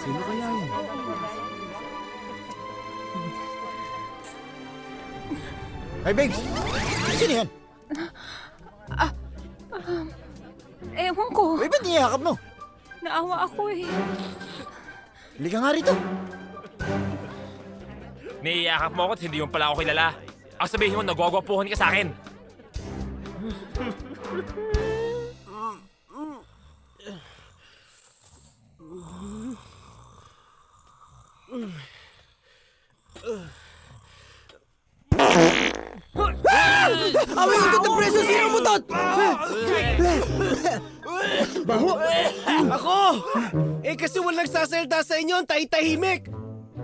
Sino kaya yun? Hey, babes! Sino yan? Ewan ko. Uy, ba't niyakap mo? Naawa ako eh. Halika nga rito. Niyayakap mo ako at hindi mo pala ako kilala. Ang sabihin mo, nagwagwapuhan ka sa akin. Away utot ng preso! Sino mo tot? Baho! Ako! Eh kasi walang nagsasalita sa inyo, ang tahimik.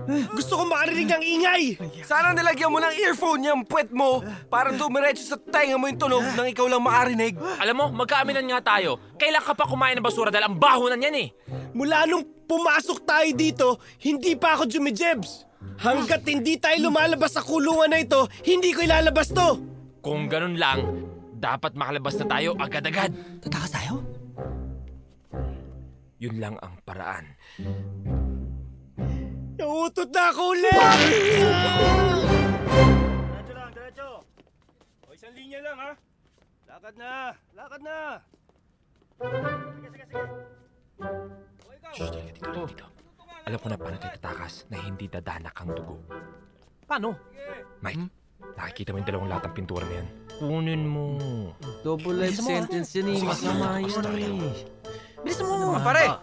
Gusto ko makarinig ng ingay! Sana nilagyan mo ng earphone yung puwet mo para dumiretso sa tenga mo yung tunog nang ikaw lang makarinig. Alam mo, magkaaminan nga tayo. Kailan ka pa kumain ng basura dahil ang baho na niyan eh. Mula nung pumasok tayo dito, hindi pa ako jumijebs. Hanggat hindi tayo lumalabas sa kulungan na ito, hindi ko ilalabas to. Kung ganun lang, dapat makalabas na tayo agad-agad. Tatakas tayo? Yun lang ang paraan. Nauutot na ako ulit! Diretso lang, diretso. O, isang linya lang ha. Lakad na, lakad na. Sige. O, ikaw. Dito. Alam ko na paano tayo tatakas na hindi dadanak ang dugo. Paano? Mike, nakikita mo yung dalawang latang pintura na yan. Kunin mo. Double life sentence yan eh. Masama yan eh. Bilis mo! Pare!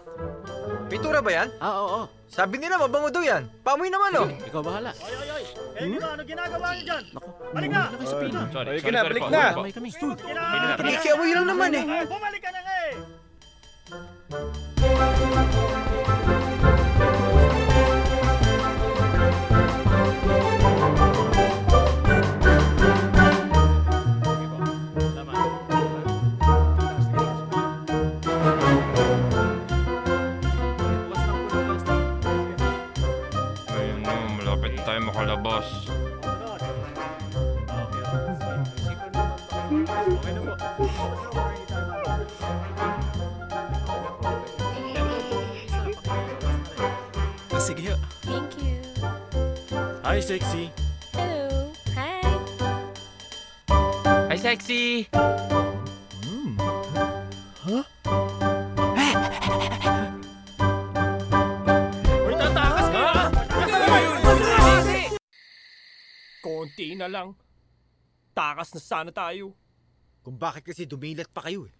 Pintura ba yan? Oo. Sabi nila mabango daw yan. Pamoy naman oh! Ikaw bahala. Eh, ano ginagawa niyo dyan? Balik na! Sorry, Balik na, balik na. Kinikiamoy lang naman eh. Bumalik ka na nga eh! Ayun na, malapit tayo makalabas. Sige. Thank you. Hi, sexy. Hello. Hi. Hi, sexy! Uy, tatakas ka! Konti na lang. Takas na sana tayo. Kung bakit kasi dumilat pa kayo eh.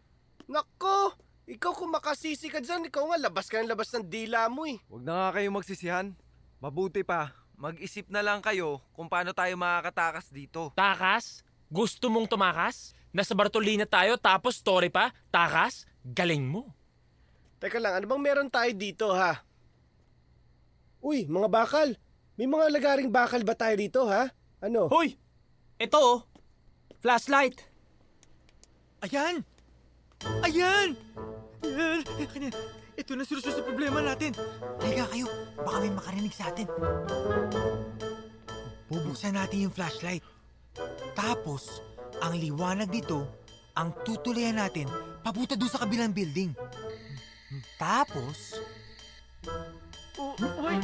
Nako! Ikaw kung makasisi ka dyan, ikaw nga labas ka ng labas ng dila mo eh. Huwag na nga kayo magsisihan. Mabuti pa, mag-isip na lang kayo kung paano tayo makakatakas dito. Takas? Gusto mong tumakas? Nasa Bartolina tayo tapos story pa? Takas? Galing mo. Teka lang, ano bang meron tayo dito ha? Uy, mga bakal. May mga lagaring bakal ba tayo dito ha? Ano? Hoy! Ito oh! Flashlight! Ayan! Ayan! Ito na solusyon sa problema natin. Halika kayo, baka may makarinig sa atin. Bubuksan natin yung flashlight. Tapos, ang liwanag dito, ang tutulayan natin papunta doon sa kabilang building. Tapos... Hoy!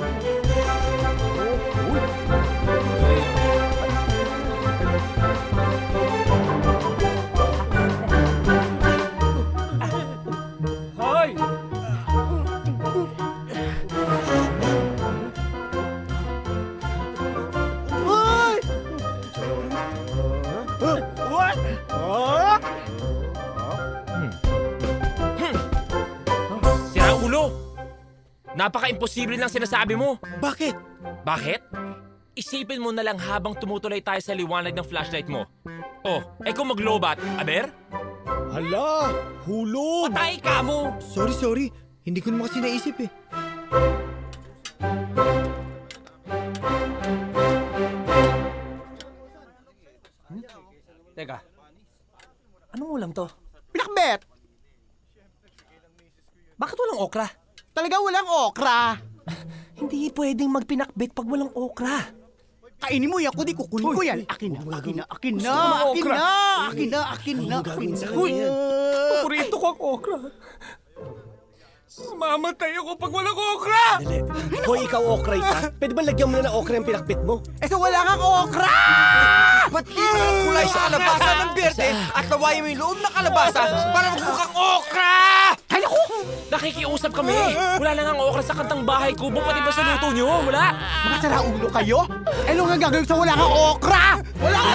Hoy! What? Sira ulo! Napaka-imposible lang sinasabi mo. Bakit? Bakit? Isipin mo na lang habang tumutulay tayo sa liwanag ng flashlight mo. Oh, kung maglobat, aber? Hala! Hulog! Patay ka mo! Sorry. Hindi ko naman kasi naisip eh. Teka, anong ulam to? Pinakbet! Bakit walang okra? Talaga walang okra! Hindi pwedeng magpinakbet pag walang okra. Kainin mo yan, kundi kukunin ko yan. Akin na. Uy! Paborito ko ang okra. Mamatay ako pag walang okra! Dali. Hoy, ikaw okra ka? Pwede ba lagyan mo na ng okra yung pinakbit mo? So wala kang okra! Ba't di mo kulay sa kalabasa ng berde at lawayin mo yung loob ng kalabasa para magmukhang okra? Kaya ko! Nakikiusap kami. Wala lang ang okra sa kantang bahay kubo, pati ba sa luto nyo? Wala! Mga saraulo kayo? Ano nga gagawin sa wala kang okra? Walang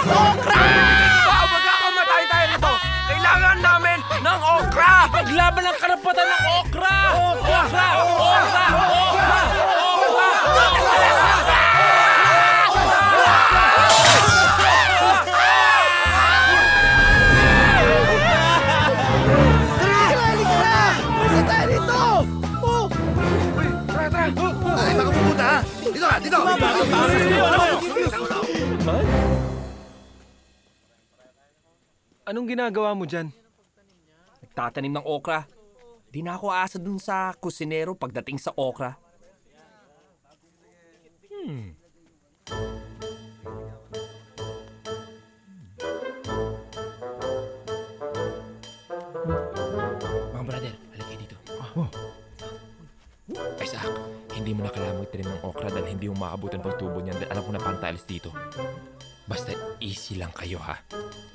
okra! Magkakamatay tayo nito! Kailangan namin ng okra! Paglaban ng karapatan ng okra! Okra! Ay, baka pupunta ha! Dito! Anong ginagawa mo dyan? Nagtatanim ng okra. Di na ako aasa dun sa kusinero pagdating sa okra. Mga brother, halika dito. Isaac, hindi mo na kailangan magtanim ng okra dahil hindi mo maabutan pang tubo niyan dahil alam ko na pantalis dito. Basta easy lang kayo ha.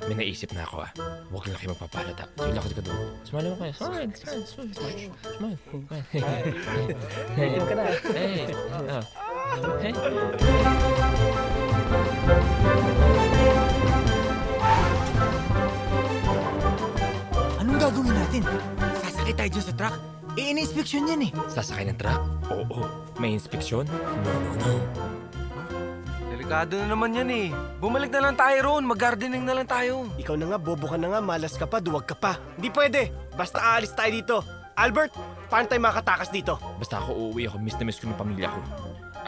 May naisip na ako ha. Huwag lang kayo magpapalata. Sige, lakad ka doon. Smile mo kayo. Smile. Itim ka na. Hey. Hey. Anong gagawin natin? Sasakay tayo dyan sa truck? In-inspection yan eh. Sasakay ng truck? Oo. May inspeksyon? No. Delikado na naman yan eh. Bumalik na lang tayo roon. Mag-gardening na lang tayo. Ikaw na nga, bobo ka na nga, malas ka pa, duwag ka pa. Hindi pwede! Basta aalis tayo dito. Albert, paano tayo makatakas dito? Basta ako uuwi ako, miss na miss ko ng pamilya ko.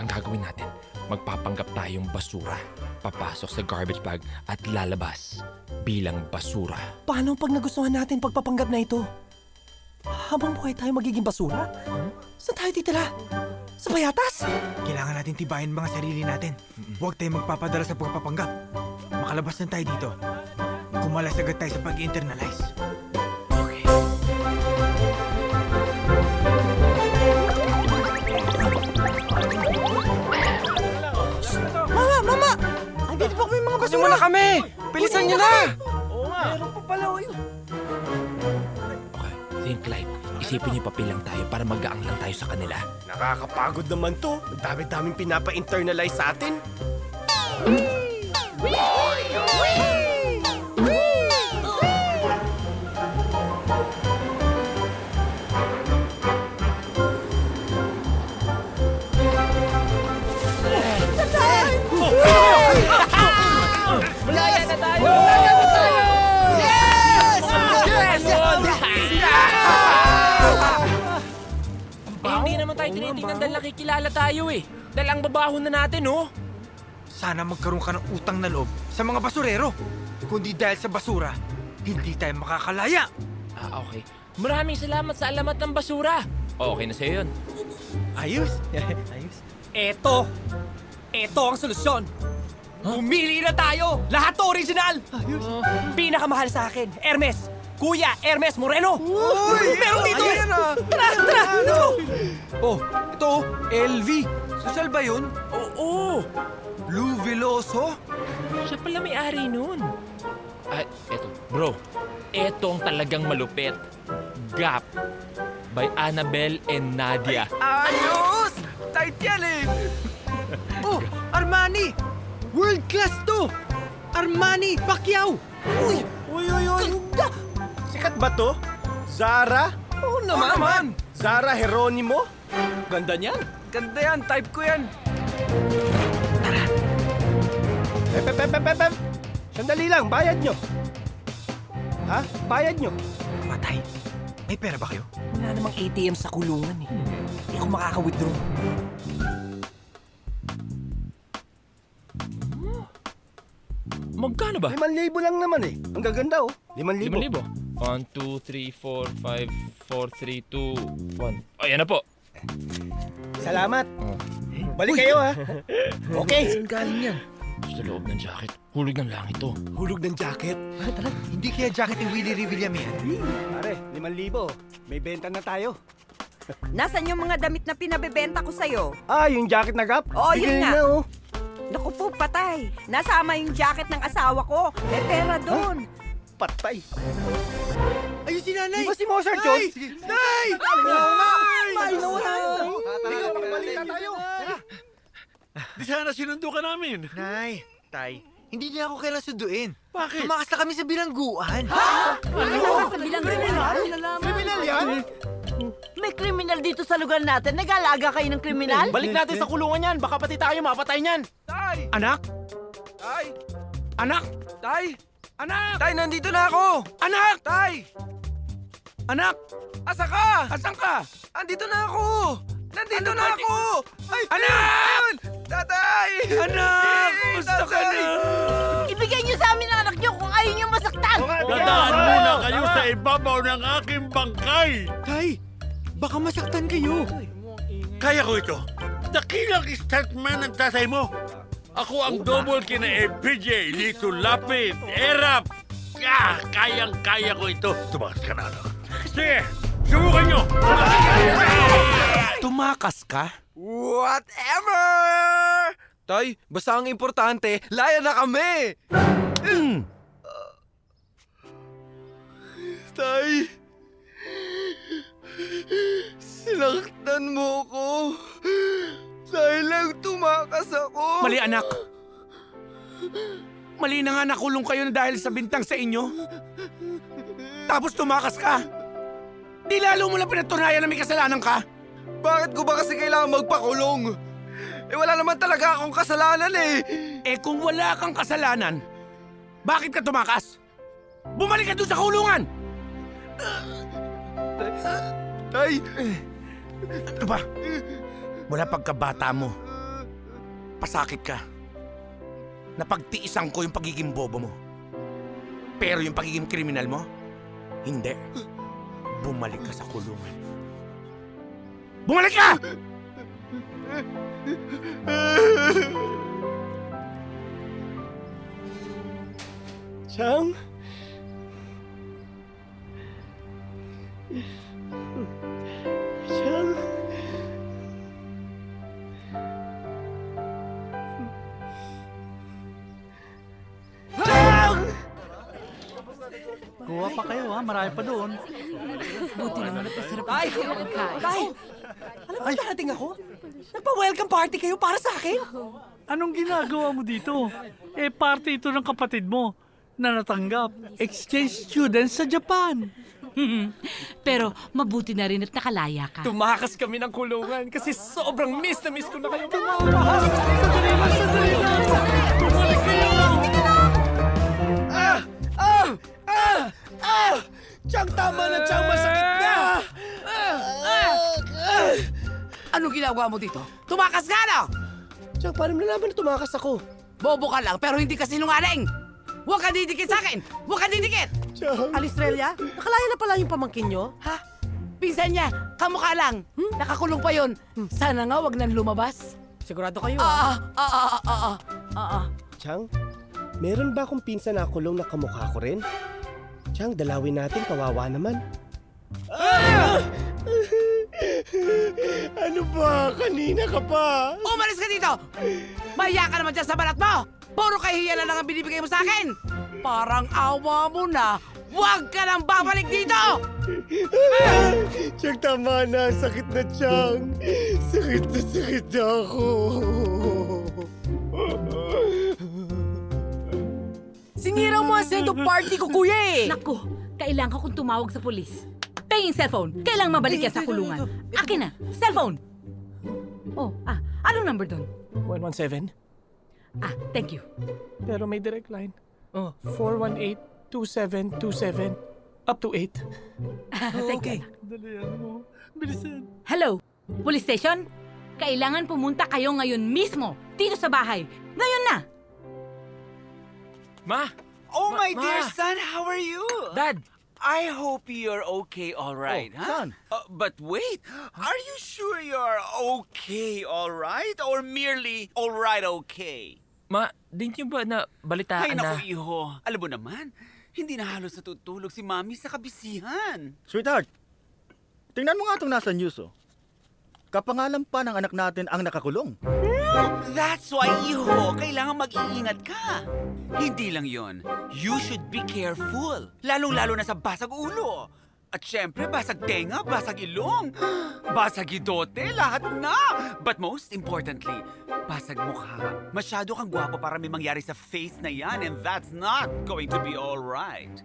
Ang gagawin natin, magpapanggap tayong basura. Papasok sa garbage bag at lalabas bilang basura. Paano pag nagustuhan natin pagpapanggap na ito? Habang buhay tayo magiging basura? Saan tayo titira? Sa payatas? Kailangan natin tibayin mga sarili natin. Huwag tayo magpapadala sa pagpapanggap. Makalabas na tayo dito. Kumalas agad tayo sa pag-internalize. Mama! Andito pa kami mga Kasi muna kami! Bilisan nyo na! Oo nga. Meron pa pala yun. Okay, think light. Isipin niyo papilang tayo para magaang lang tayo sa kanila. Nakakapagod naman to. Ang dami-daming pinapa-internalize sa atin. Malaya na tayo! Malaya na tayo! Yes! Hindi naman tayo tinitingnan dahil nakikilala tayo eh. Dahil ang babaho na natin, oh. Sana magkaroon ka ng utang na loob sa mga basurero. Kundi dahil sa basura, hindi tayo makakalaya. Okay. Maraming salamat sa alamat ng basura. Okay na sa'yo yun. Ayos. Ayos. Eto ang solusyon. Pumili na tayo! Lahat to original! Pinakamahal sa akin, Hermes! Kuya, Hermes Moreno! Meron dito! Tara! Let's go! Oh, ito, LV. Social ba yun? Oo! Lou Veloso? Siya pala may-ari nun. Ay, eto. Bro, eto ang talagang malupit. Gap by Annabelle and Nadia. Ayos! Tight yan eh! Oh, Armani! World class to! Armani Pacquiao! Uy! Sikat ba to? Zara? Oo naman! Zara Geronimo? Ganda niyan! Ganda yan, type ko yan. Tara. Sandali lang, bayad nyo. Ha? Bayad nyo. Patay. May pera ba kayo? Wala namang ATM sa kulungan eh. Hindi ako makaka-withdraw. Magkano ba? 5,000 lang naman eh. Ang gaganda oh. 5,000. 5,000? 1, 2, 3, 4, 5, 4, 3, 2, 1. Ayan na po. Salamat. Balik kayo ha. Okay. Saan galing yan? Sa loob ng jacket. Hulog ng langit to. Hulog ng jacket? Hindi kaya jacket ni Willie Revilla yan? Pare, 5,000. May benta na tayo. Nasaan yung mga damit na pinabebenta ko sa'yo? Ah, yung jacket na Gap? Oo, yun Bigay nga. na oh. Naku po, patay. Nasama yung jacket ng asawa ko. May pera doon. Patay. Ayun si nanay! Di ba si Mozart yun? Nay! May nawala. Ikaw, magbalita tayo. Di sana sinundo ka namin. Nay, Tay, hindi niya ako kailan sunduin. Bakit? Tumakas na kami sa bilangguan. Sa bilangguan? Kriminal yan? May kriminal dito sa lugar natin. Nag-alaga kayo ng kriminal? Balik natin sa kulungan yan. Baka pati tayo mapatay niyan. Tay! Anak? Tay! Anak? Tay! Anak! Tay, nandito na ako! Anak! Tay! Anak! Asa ka? Asan ka? Andito na ako! Nandito Ano na ba? ako! Ay, Anak! Tatay! Anak! Gusto ka na! Ibigay niyo sa amin ang anak niyo kung ayaw niyo masaktan! Dadaan muna kayo sa ibabaw ng aking bangkay! Tay, baka masaktan kayo. Kaya ko ito. Dakilang stuntman ang tatay mo. Ako ang double kina FPJ, Lito Lapid, Erap. Kayang-kaya ko ito. Tumakas ka na, anak. Sige, subukan nyo! Tumakas ka? Whatever! Tay, basta ang importante, laya na kami! Tay, sinaktan mo ko. Dahil lang tumakas ako. Mali, anak. Mali na nga nakulong kayo na dahil sa bintang sa inyo. Tapos tumakas ka. Di lalo mo lang pinatunayan na may kasalanan ka. Bakit ko ba kasi kailangan magpakulong? Eh wala naman talaga akong kasalanan eh. Eh kung wala kang kasalanan, bakit ka tumakas? Bumalik ka doon sa kulungan! Tay! Ano ba? Mula pagkabata mo, pasakit ka. Napagtiisan ko yung pagiging bobo mo. Pero yung pagiging kriminal mo, hindi. Bumalik ka sa kulungan. Bumalik ka! Chang? Chang? Kuha pa kayo ha, marami pa doon. Buti naman at masarap Tay! Tay! Alam mo darating ako? Nagpa-welcome party kayo para sa akin? Anong ginagawa mo dito? Party ito ng kapatid mo na natanggap. Exchange student sa Japan. Pero mabuti na rin at nakalaya ka. Tumakas kami ng kulungan kasi sobrang miss na miss ko na kayo. Chang, tama na, Chang! Masakit na! Anong ginagawa mo dito? Tumakas ka na! Chang, paano mo nalaman na tumakas ako? Bobo ka lang pero hindi ka sinungaling! Huwag ka didikit sa akin! Huwag ka didikit! Alistrelya, nakalaya na pala yung pamangkin nyo? Ha? Pinsan niya, kamukha lang. Nakakulong pa yun. Sana nga wag nang lumabas. Sigurado kayo, Chang, meron ba akong pinsan na kulong na kamukha ko rin? Chang, dalawin natin, kawawa naman. Ano ba? Kanina ka pa! Umalis ka dito! Mahiya ka naman dyan sa balat mo! Puro kahihiyan na lang ang binibigay mo sa akin! Parang awa mo na! Huwag ka nang babalik dito! Chang, tama na. Sakit na, Chang. Sakit na ako. Sinira mo ang send-off party ko, kuya eh! Naku, kailangan kong tumawag sa pulis. Paying cellphone. Kailangang mabalik ka sa kulungan. Akin na, cellphone. Anong number doon? 117. Thank you. Pero may direct line. 418-2727 up to 8. Thank you. Dalian mo. Bilisan. Hello, police station? Kailangan pumunta kayo ngayon mismo dito sa bahay. Ngayon na! Ma! Oh, my Ma! dear son, how are you? Dad! I hope you're okay, all right, huh? Son. But wait, are you sure you're okay, all right? Or merely all right, okay? Ma, di niyo ba na balitaan Ay, na... naku, iho. Alam mo naman, hindi na halos natutulog si Mami sa kabisihan. Sweetheart, tingnan mo nga itong nasa news, oh. Kapangalan pa ng anak natin ang nakakulong. That's why, iho, kailangan mag-iingat ka. Hindi lang yon, you should be careful. Lalong-lalo na sa basag ulo. At syempre, basag tenga, basag ilong, basag idote, lahat na. But most importantly, basag mukha. Masyado kang gwapo para may mangyari sa face na yan, and that's not going to be all right.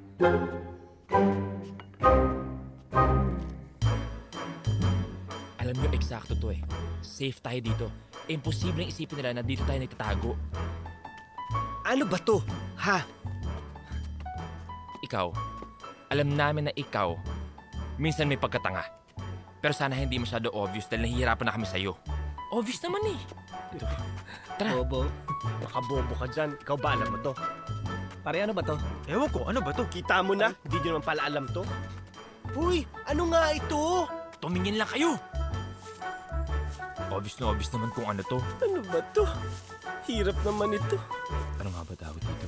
Alam niyo, eksakto to eh. Safe tayo dito. Imposibleng isipin nila na dito tayo nagtatago. Ano ba to? Ha? Ikaw, alam namin na ikaw, minsan may pagkatanga. Pero sana hindi masyado obvious dahil nahihirapan na kami sa'yo. Obvious naman eh. Tara. Bobo. Baka bobo ka dyan. Ikaw ba alam mo to? Pare, ano ba to? Ewan ko, ano ba to? Kita mo na? Hindi nyo naman pala alam to? Uy, ano nga ito? Tumingin lang kayo! Obvious na obvious naman kung ano to. Ano ba to? Hirap naman ito. Ano nga ba tawag dito?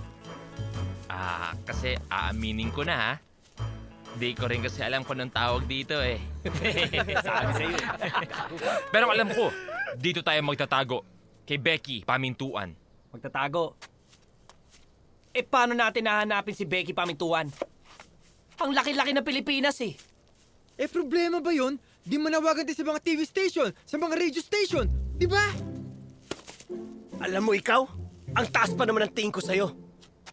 Kasi aaminin ko na ha. Di ko rin kasi alam kung anong tawag dito eh. Sabi sa'yo. Pero alam ko, dito tayo magtatago. Kay Becky, Pamintuan. Magtatago. Paano natin nahanapin si Becky Pamintuan? Ang laki-laki ng Pilipinas eh. Problema ba yun? Di manawagan din sa mga TV station, sa mga radio station, di ba? Alam mo ikaw, ang taas pa naman ang tingin ko sa'yo.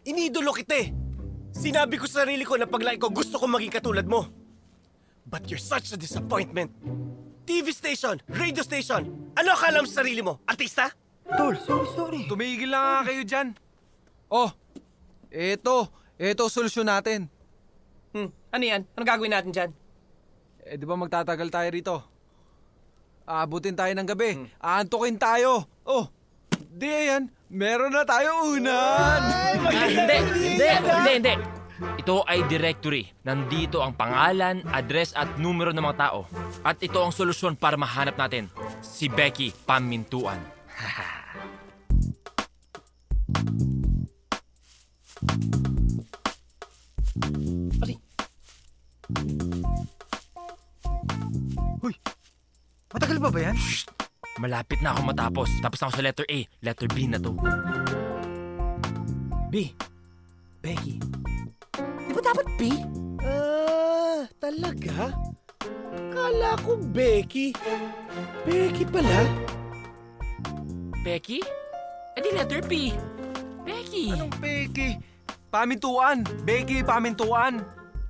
Inidolo kita eh. Sinabi ko sa sarili ko na paglaki ko gusto kong maging katulad mo. But you're such a disappointment. TV station, radio station, ano akala mo sa sarili mo? Artista? Tol, sorry. Tumigil lang nga kayo dyan. Oh, eto solusyon natin. Ano yan? Anong gagawin natin dyan? Di ba magtatagal tayo rito? Aabutin tayo ng gabi. Aantukin tayo. Oh, di yan. Meron na tayo unan. Hindi. Ito ay directory. Nandito ang pangalan, address at numero ng mga tao. At ito ang solusyon para mahanap natin si Becky Pamintuan. Hoy, matagal pa ba yan? Malapit na ako matapos. Tapos na ako sa letter A. Letter B na to. B. Becky. Di ba dapat B? Talaga? Kala ko Becky. Becky pala. Becky? di letter P. Becky. Anong Becky? Pamintuan. Becky, pamintuan.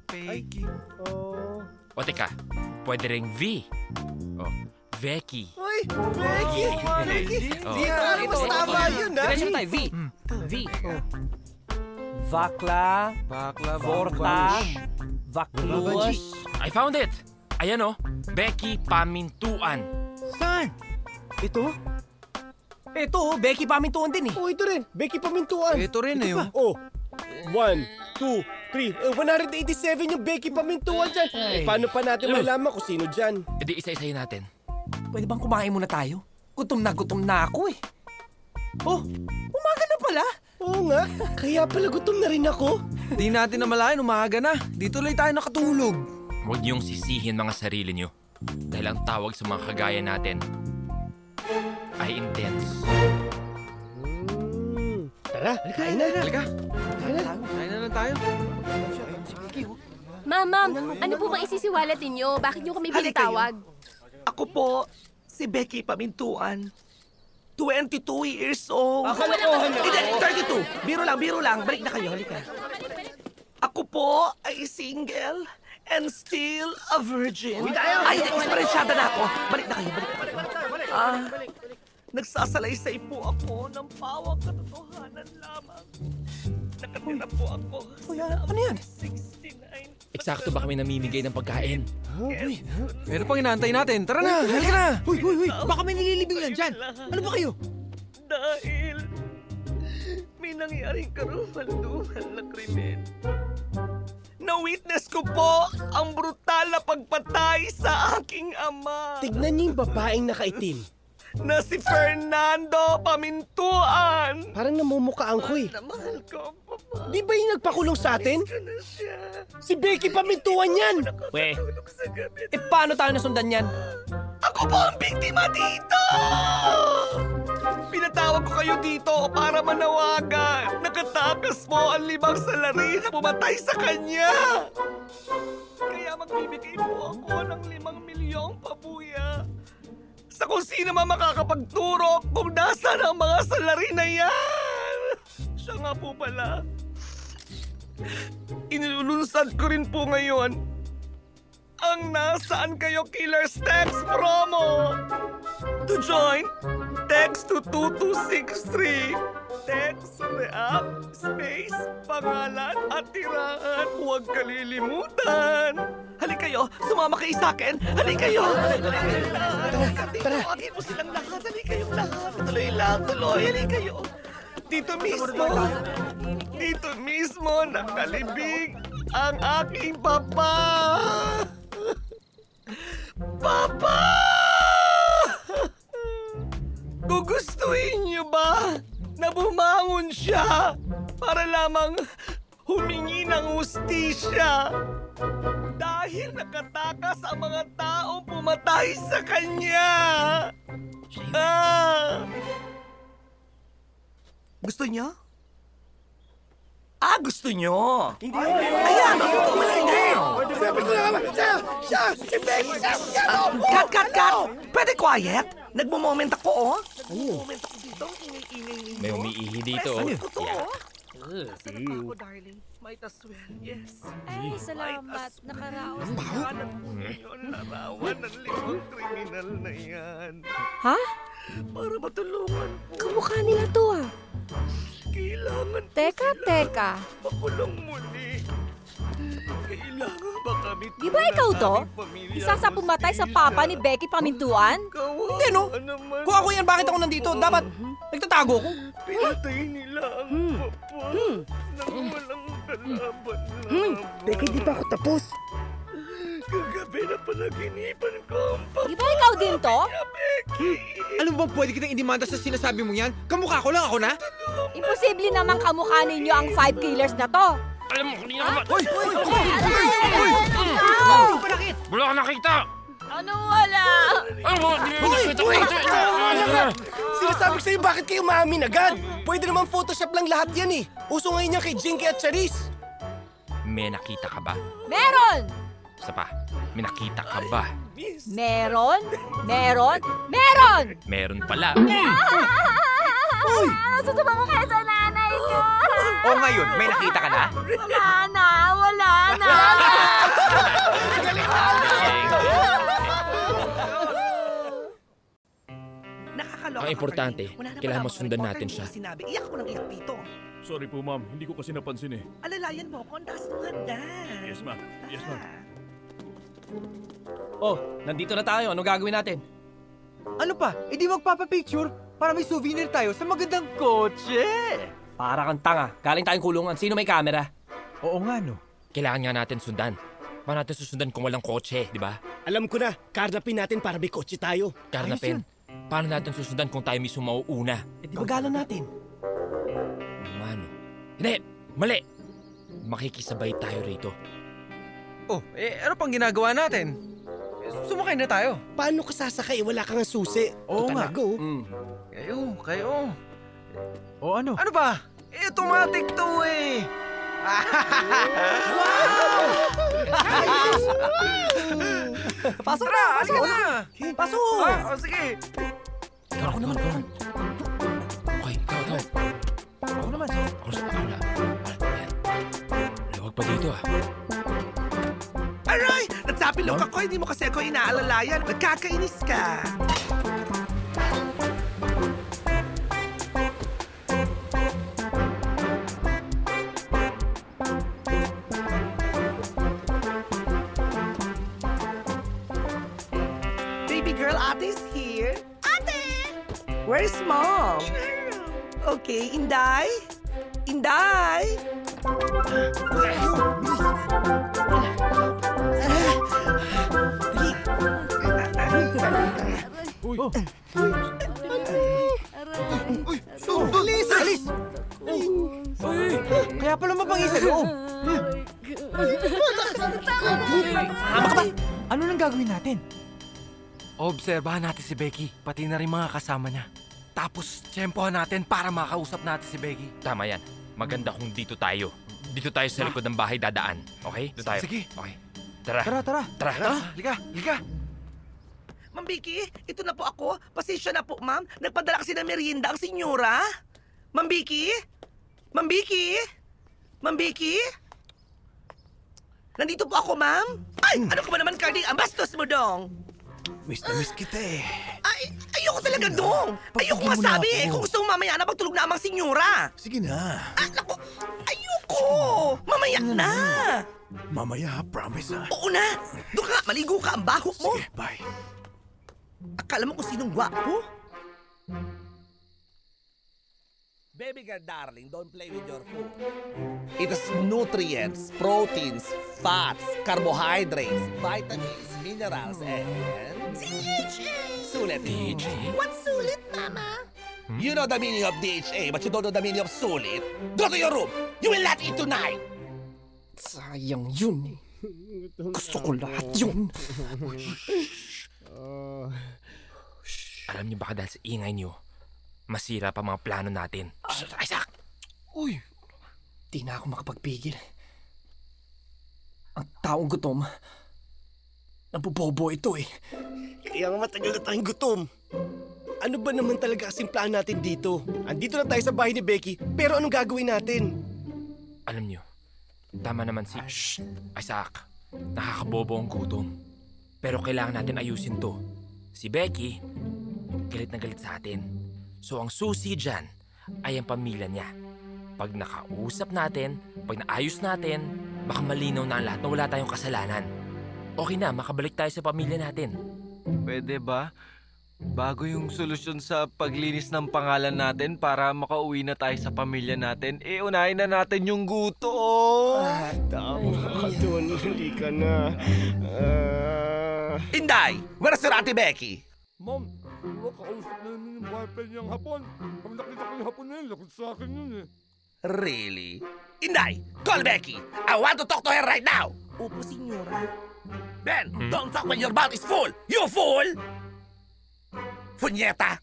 Becky. O teka, pwede ring V. Oh, Becky. Uy, Becky! Becky! Oh. Di na alam mas tama yun, ha? Diretso tayo, V. V. Vakla. Vorta. Vaklus. I found it! Ayan oh, Becky Pamintuan. Saan? Ito? Ito, Becky Pamintuan din eh. Oh, ito rin. Becky Pamintuan. Ito rin eh. Oh, 1, 2, 3. 187 yung Becky Pamintuan dyan. Eh, paano pa natin malaman kung sino dyan? E di isa-isahin natin. Pwede bang kumain muna tayo? Gutom na ako eh. Oh, umaga na pala. Oo nga, kaya pala gutom na rin ako. Di natin namalayan, umaga na. Dito lang tayo nakatulog. Huwag niyong sisihin mga sarili niyo. Dahil ang tawag sa mga kagaya natin ay intense. Tara, kain na. Halika. Kain na lang tayo. Ma'am, ano po bang isisiwalat ninyo? Bakit niyo kami binatawag? Ako po, si Becky Pamintuan. 22 years old. Hindi, 32. Biro lang. Balik na kayo, halika. Ako po ay single and still a virgin. Ay, ekspresyada na ako. Balik na kayo. Nagsasalaysay po ako ng pawang katotohanan lamang. Nakatira po ako sa Ano yan? 69. Eksakto ba kami namimigay ng pagkain? Meron pang inaantay natin. Tara na, halika na. Uy, baka may nililibing lang dyan. Ano ba kayo? Dahil may nangyaring karumal-dumal na krimen. Na-witness ko po ang brutal na pagpatay sa aking ama. Tignan niyo yung babaeng nakaitim. Na si Fernando Pamintuan. Parang namumukhaan ko eh. Mahal ko, Papa. Di ba yung nagpakulong sa atin? Si Becky Pamintuan yan. We, paano tayo nasundan yan? Ako po ang biktima dito! Pinatawag ko kayo dito para manawagan. Nakatakas mo ang 5 salarin na pumatay sa kanya. Kaya magbibigay po ako ng 5 milyong pabuya sa kung sino man makakapagturo kung nasaan ang mga salarin na yan. Siya nga po pala. Inilulunsad ko rin po ngayon ang Nasaan Kayo Killers text promo. To join, text to 2263. Text react, space, pangalan at tirahan. Huwag kalilimutan. Halika kayo, sumama kayo sa akin. Halika kayo. Tara. Tawagin mo silang lahat. Halika kayong lahat. Tuloy. Halika kayo. Dito mismo, nakalibig ang aking papa. Papa! Gugustuhin niyo ba na bumangon siya para lamang humingi ng hustisya? Dahil nakatakas ang mga taong pumatay sa kanya. Gusto niyo? Gusto niyo? Hindi. Ayan, sabi ko na naman, siya, si Becky, siya. Cut! Pwede quiet? Nagmo-moment ako, oh. Nagmo-moment ako dito, ingay-ingay ninyo. May umiihi dito. Ay, Yeah. totoo. Sarap ako, darling. Might as well, yes. Ay, salamat. Nakaraos. Larawan ng 5 kriminal na yan. Ha? Para matulungan po. Kamukha nila to ah. Kailangan Teka. makulong muli. Kailangan ba kami Di ba ikaw to? Isa sa pumatay sa papa ni Becky Pamintuan? Hindi no. Kung ako yan, bakit ako nandito? Dapat nagtatago ko. Pinatay nila ang papa nang walang kalaban lamang. Becky, di pa ako tapos. Kagabi na panaginipan ko ang papa. Di ba ikaw din to? Alam mo ba pwede kitang indimanda sa sinasabi mo yan? Kamukha ko lang ako na? Imposible namang kamukha ninyo ang 5 killers na to. Alam mo, kanina ka ba? Hoy! Wala ka nakita! Ano wala? Ano mo? Sinasabi ko sa'yo, bakit kayo maamin agad? Pwede naman Photoshop lang lahat yan eh. Uso ngayon yan kay Jinky at Charis. May nakita ka ba? Meron! Isa pa, may nakita ka ba? Meron? Meron pala. Susubang ko kayo sa nanay ko. O ngayon, may nakita ka na? Wala na. Nakakaloka Ang ka, importante, Ferdinand. Wala na kailangan pala masundan akong natin reporter, siya. hindi ko sinabi. Iyak ako ng iyak dito. Sorry po, ma'am. Hindi ko kasi napansin eh. Alalayan mo ako, ang taas ng handa. Yes, ma'am. Yes, ma'am. Oh, nandito na tayo. Ano gagawin natin? Ano pa? E di magpapapicture para may souvenir tayo sa magandang kotse. Para kang tanga. Galing tayong kulungan. Sino may camera? Oo nga, no? Kailangan nga natin sundan. Paano natin susundan kung walang kotse, di ba? Alam ko na, karnapin natin para may kotse tayo. Karnapin. Paano natin susundan kung tayo mismo mauuna? Di ba galang natin? Mano. Hindi! Mali! Makikisabay tayo rito. Oh, ano pang ginagawa natin? Sumakay na tayo. Paano ka sasakay? Wala kang susi. Oo nga. Talaga, Kayo. O ano? Ano ba? Automatic to eh. Pasok Tara, na! halika na! Pasok! Sige. Ako naman. Okay, ikaw. Ako naman. Wala. Ayan. Luwag pa dito ah. Aray! Nagsapilok ako, hindi mo kasi ako inaalalayan. Nagkakainis ka. Baby girl, Ate's here. Ate! Where's mom? Okay, Inday? Inday? Alis! Kaya pala mapangisa loob. Tama ka ba? Ano nang gagawin natin? Obserbahan natin si Becky, pati na rin mga kasama niya. Tapos, tiyempohan natin para makausap natin si Becky. Tama yan. Maganda kung dito tayo. Dito tayo sa likod ng bahay dadaan. Okay? Dito tayo. Sige. Okay. Tara. Tara. Halika. Ma'am Vicky, ito na po ako. Pasensya na po, ma'am. Nagpadala kasi ng merienda ang senyora. Ma'am Vicky? Ma'am Vicky? Ma'am Vicky? Nandito po ako, ma'am. Ay, ano ka ba naman, Cardi? Ang bastos mo, dong. Miss na miss kita eh. Ay, ayoko talaga, dong. Ayoko masabi eh. Kung gusto mo mamaya na pagtulog na amang senyora. Sige na. Ah, naku. Ayoko. Mamaya na. Mamaya, promise ha. Oo na. Doon ka nga, maligo ka. Ang baho mo. Sige, bye. Akala mo kung sinong gwapo? Baby girl, darling, don't play with your food. It has nutrients, proteins, fats, carbohydrates, vitamins, minerals, and... DHA! Sulit. DHA? What's sulit, mama? You know the meaning of DHA, but you don't know the meaning of sulit? Go to your room! You will not eat tonight! Sayang yun eh. Gusto ko lahat yun. Alam niyo baka dahil sa ingay niyo, masira pa mga plano natin. Isaac! Uy! Di na ako makapagpigil. Ang taong gutom, nabubobo ito eh. Kaya nga matagal na tayong gutom. Ano ba naman talaga kasing plan natin dito? Andito na tayo sa bahay ni Becky, pero anong gagawin natin? Alam niyo, tama naman si Isaac. Nakakabobo ang gutom. Pero kailangan natin ayusin to. Si Becky, galit na galit sa atin. So ang susi dyan ay ang pamilya niya. Pag nakausap natin, pag naayos natin, baka malinaw na ang lahat na wala tayong kasalanan. Okay na, makabalik tayo sa pamilya natin. Pwede ba? Bago yung solusyon sa paglinis ng pangalan natin para makauwi na tayo sa pamilya natin, unahin na natin yung gutom. Tama ka doon, hindi ka na. Inday! Where's your Ate Becky? Mom, kausap namin yung boyfriend niyang hapon. Pag nakita ko yung hapon na yun, lakot sa akin yun eh. Really? Inday, call Becky! I want to talk to her right now! Opo, senyora. Ben, don't talk when your mouth is full! You fool! Funyeta!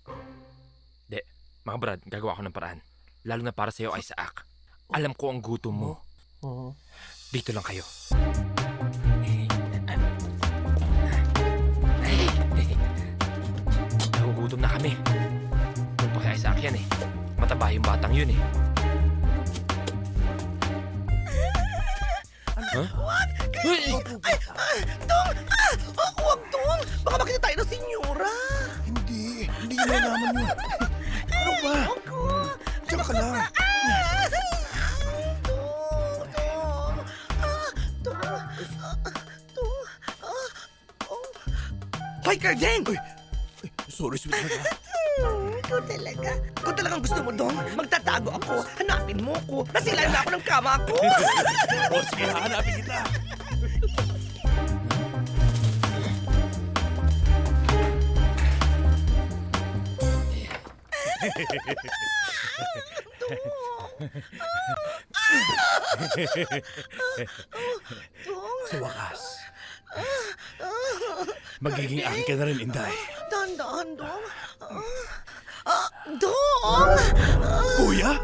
De, mga brad, gagawa ko ng paraan. Lalo na para sa'yo, Isaac. Alam ko ang gutom mo. Dito lang kayo. Nagugutom na kami. Doon pa kay Isaac yan eh. Mataba yung batang yun eh. Huh? What? Tong! Huwag, Tong! Baka makita tayo ng senyora! Hindi nyo nalaman mo. Ano ba? Diyan ka lang. Hoy, Cardeng! Sorry, sweetheart. Ikaw talaga. Kung talagang gusto mo, Dong, magtatago ako. Hanapin mo ko. Nasilayan na ako ng kama ko. O, sige, hahanapin kita. Sa wakas, magiging akin ka na rin, Inday. Dahan-dahan, Dong. Dong! Kuya?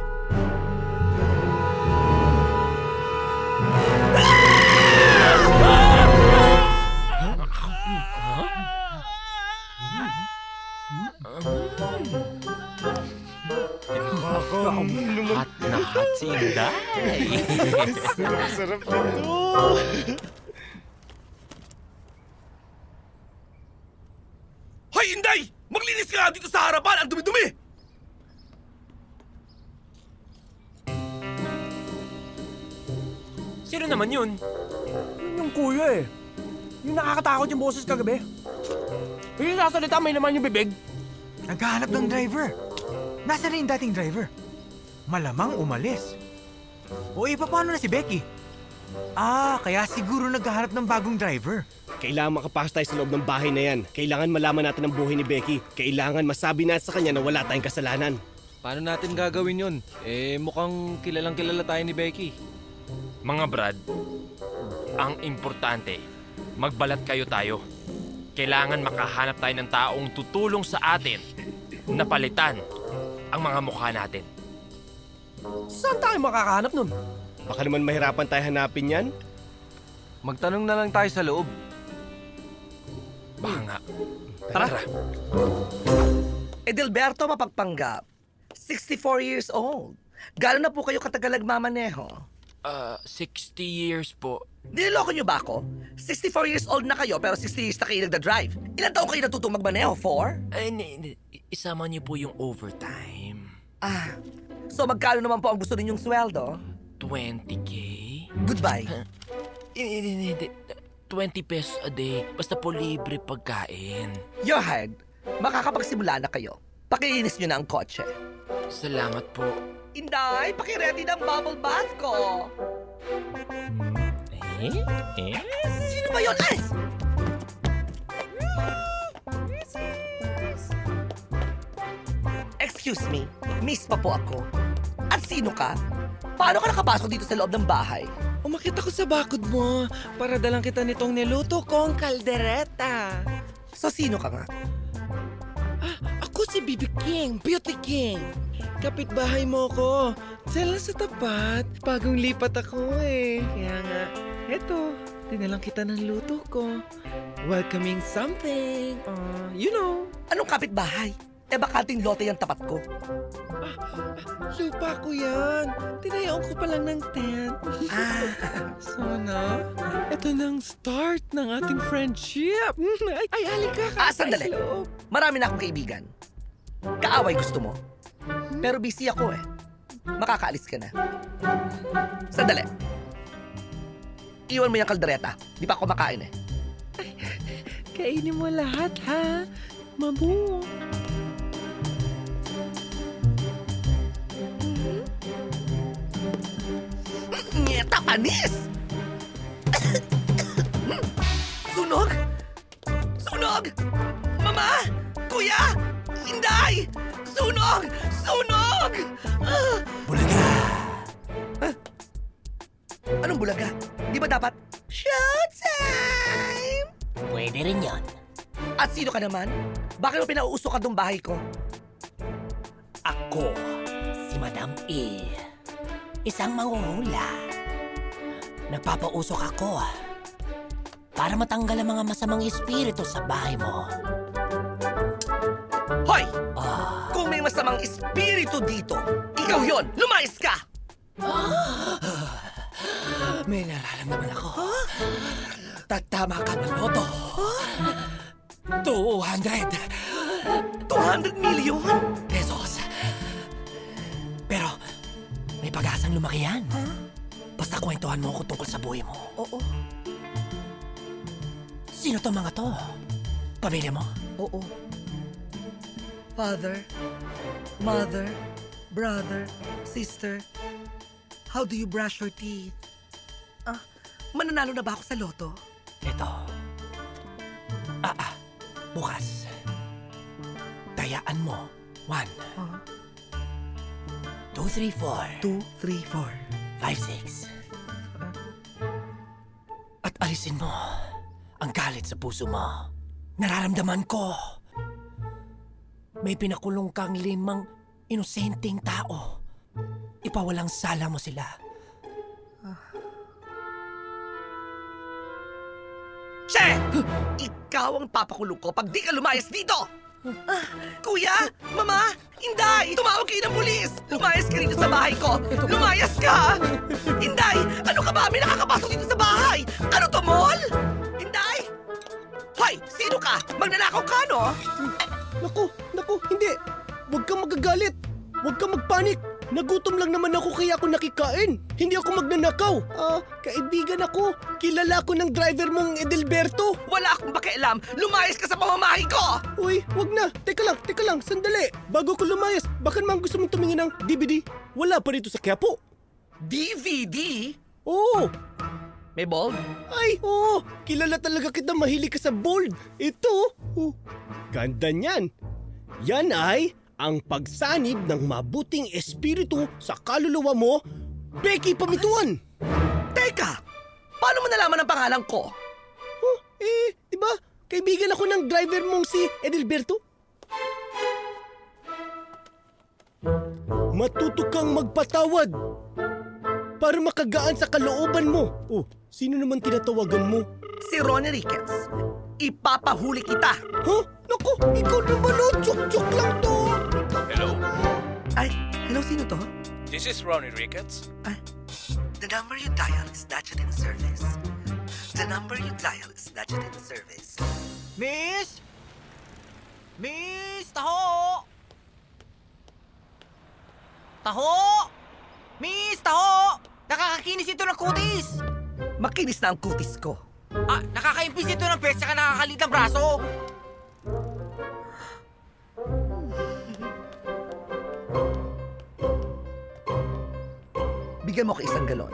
Hot na hot si Inday. Sarap nito. Hoy, Inday! Maglinis ka dito sa harapan! Ang dumi-dumi! Sino naman yun? Yun yung kuya eh. Yung nakakatakot yung boses kagabi. Yung sasalita may naman yung bibig. Naghahanap ng driver. Nasaan na yung dating driver? Malamang umalis. O paano na si Becky? Kaya siguro naghahanap ng bagong driver. Kailangan makapasok tayo sa loob ng bahay na yan. Kailangan malaman natin ang buhay ni Becky. Kailangan masabi natin sa kanya na wala tayong kasalanan. Paano natin gagawin yun? Mukhang kilalang kilala tayo ni Becky. Mga Brad, ang importante, magbalat kayo tayo. Kailangan makahanap tayo ng taong tutulong sa atin na palitan ang mga mukha natin. Saan tayo makakahanap nun? Baka naman mahirapan tayo hanapin yan. Magtanong na lang tayo sa loob. Baka nga. Tara. Edelberto Mapagpanggap, 64 years old. Gano'n na po kayo katagal nagmamaneho? 60 years po. Niloloko niyo ba ako? 64 years old na kayo pero 60 years na kayo nagda-drive. Ilan taon kayo natutong magmaneho? 4? Ay, hindi. Isama niyo po yung overtime. So magkano naman po ang gusto ninyong sweldo? 20K? Goodbye. Hindi. 20 pesos a day. Basta po libre pagkain. You're hired. Makakapagsimula na kayo. Pakilinis niyo na ang kotse. Salamat po. Inday, pakireti ng bubble bath ko. Sino ba yun? Ay! Excuse me, miss pa po ako. At sino ka? Paano ka nakapasok dito sa loob ng bahay? Umakit ako sa bakod mo para dalang kita nitong niluto kong kaldereta. So sino ka nga? Ako si BB King, Beauty King. Kapitbahay mo ko. Diyan lang sa tapat. Bagong lipat ako eh. Kaya nga, eto, dinalang kita ng luto ko. Welcoming something. You know. Anong kapitbahay? Bakating lote yung tapat ko. Lupa ko yan. Tinayaon ko pa lang ng tent. Sana, ito nang start ng ating friendship. Ay, halika ka. Sandali. Marami na akong kaibigan. Kaaway gusto mo. Pero busy ako eh. Makakaalis ka na. Sandali. Iwan mo yung kaldereta. Di pa ako makain eh. Kainin mo lahat, ha? Mabu. Nyeta, panis! Sunog! Sunog! Mama! Kuya! Inday! Sunog! Sunog! Bulaga! Anong bulaga? Di ba dapat showtime? Pwede rin yon. At sino ka naman? Bakit mo pinauusok ka tong bahay ko? Ako, si Madam E. Isang manghuhula. Nagpapausok ako para matanggal ang mga masamang espiritu sa bahay mo. Hoy! Kung may masamang espiritu dito, ikaw yon. Lumayas ka! May nararamdaman ako. Tatama ka ng loto. 200 million pesos. Pero, may pag-asang lumaki yan. Basta kwentuhan mo ako tungkol sa buhay mo. Oo. Sino to mga to? Pamilya mo? Oo. Father, mother, brother, sister. How do you brush your teeth? Mananalo na ba ako sa loto? Ito. Bukas. Tayaan mo. 1, 2, 3, 4. 2, 3, 4. 5, 6. At alisin mo ang galit sa puso mo. Nararamdaman ko. May pinakulong kang 5 inosenteng tao. Ipawalang sala mo sila. Che! Ikaw ang papakulong ko pag di ka lumayas dito! Kuya! Mama! Inday! Tumawag kayo ng pulis! Lumayas ka rito sa bahay ko! Lumayas ka! Inday! Ano ka ba? May nakakapasok dito sa bahay! Ano to, mall? Inday! Hoy! Sino ka? Magnanakaw ka, no? Naku, hindi. Huwag kang magagalit. Huwag kang magpanik. Nagutom lang naman ako kaya ako nakikain. Hindi ako magnanakaw. Kaibigan ako. Kilala ko ng driver mong Edelberto. Wala akong pakialam. Lumayas ka sa pamamahay ko! Uy, wag na. Teka lang. Sandali. Bago ko lumayas, baka naman gusto mong tumingin ng DVD. Wala pa rito sa Quiapo. DVD? Oo. May bold? Ay, oo. Kilala talaga kita mahilig ka sa bold. Ito. Ganda niyan. Yan ay ang pagsanib ng mabuting espiritu sa kaluluwa mo, Becky Pamituan. Teka! Paano mo nalaman ang pangalan ko? Diba? Kaibigan ako ng driver mong si Edelberto. Matuto kang magpatawad para makagaan sa kalooban mo. Sino naman tinatawagan mo? Si Ronnie Ricketts. Ipapahuli kita. Naku, ikaw naman Joke lang to. Hello? Ay, hello, sino to? This is Ronnie Ricketts. The number you dial is not yet in service. The number you dial is not yet in service. Miss! Miss! Taho! Taho! Miss! Taho! Nakakakinis ito ng kutis! Makinis na ang kutis ko. Nakakaimpis ito ng pes saka nakakalit ng braso! Bigyan mo ko isang galon.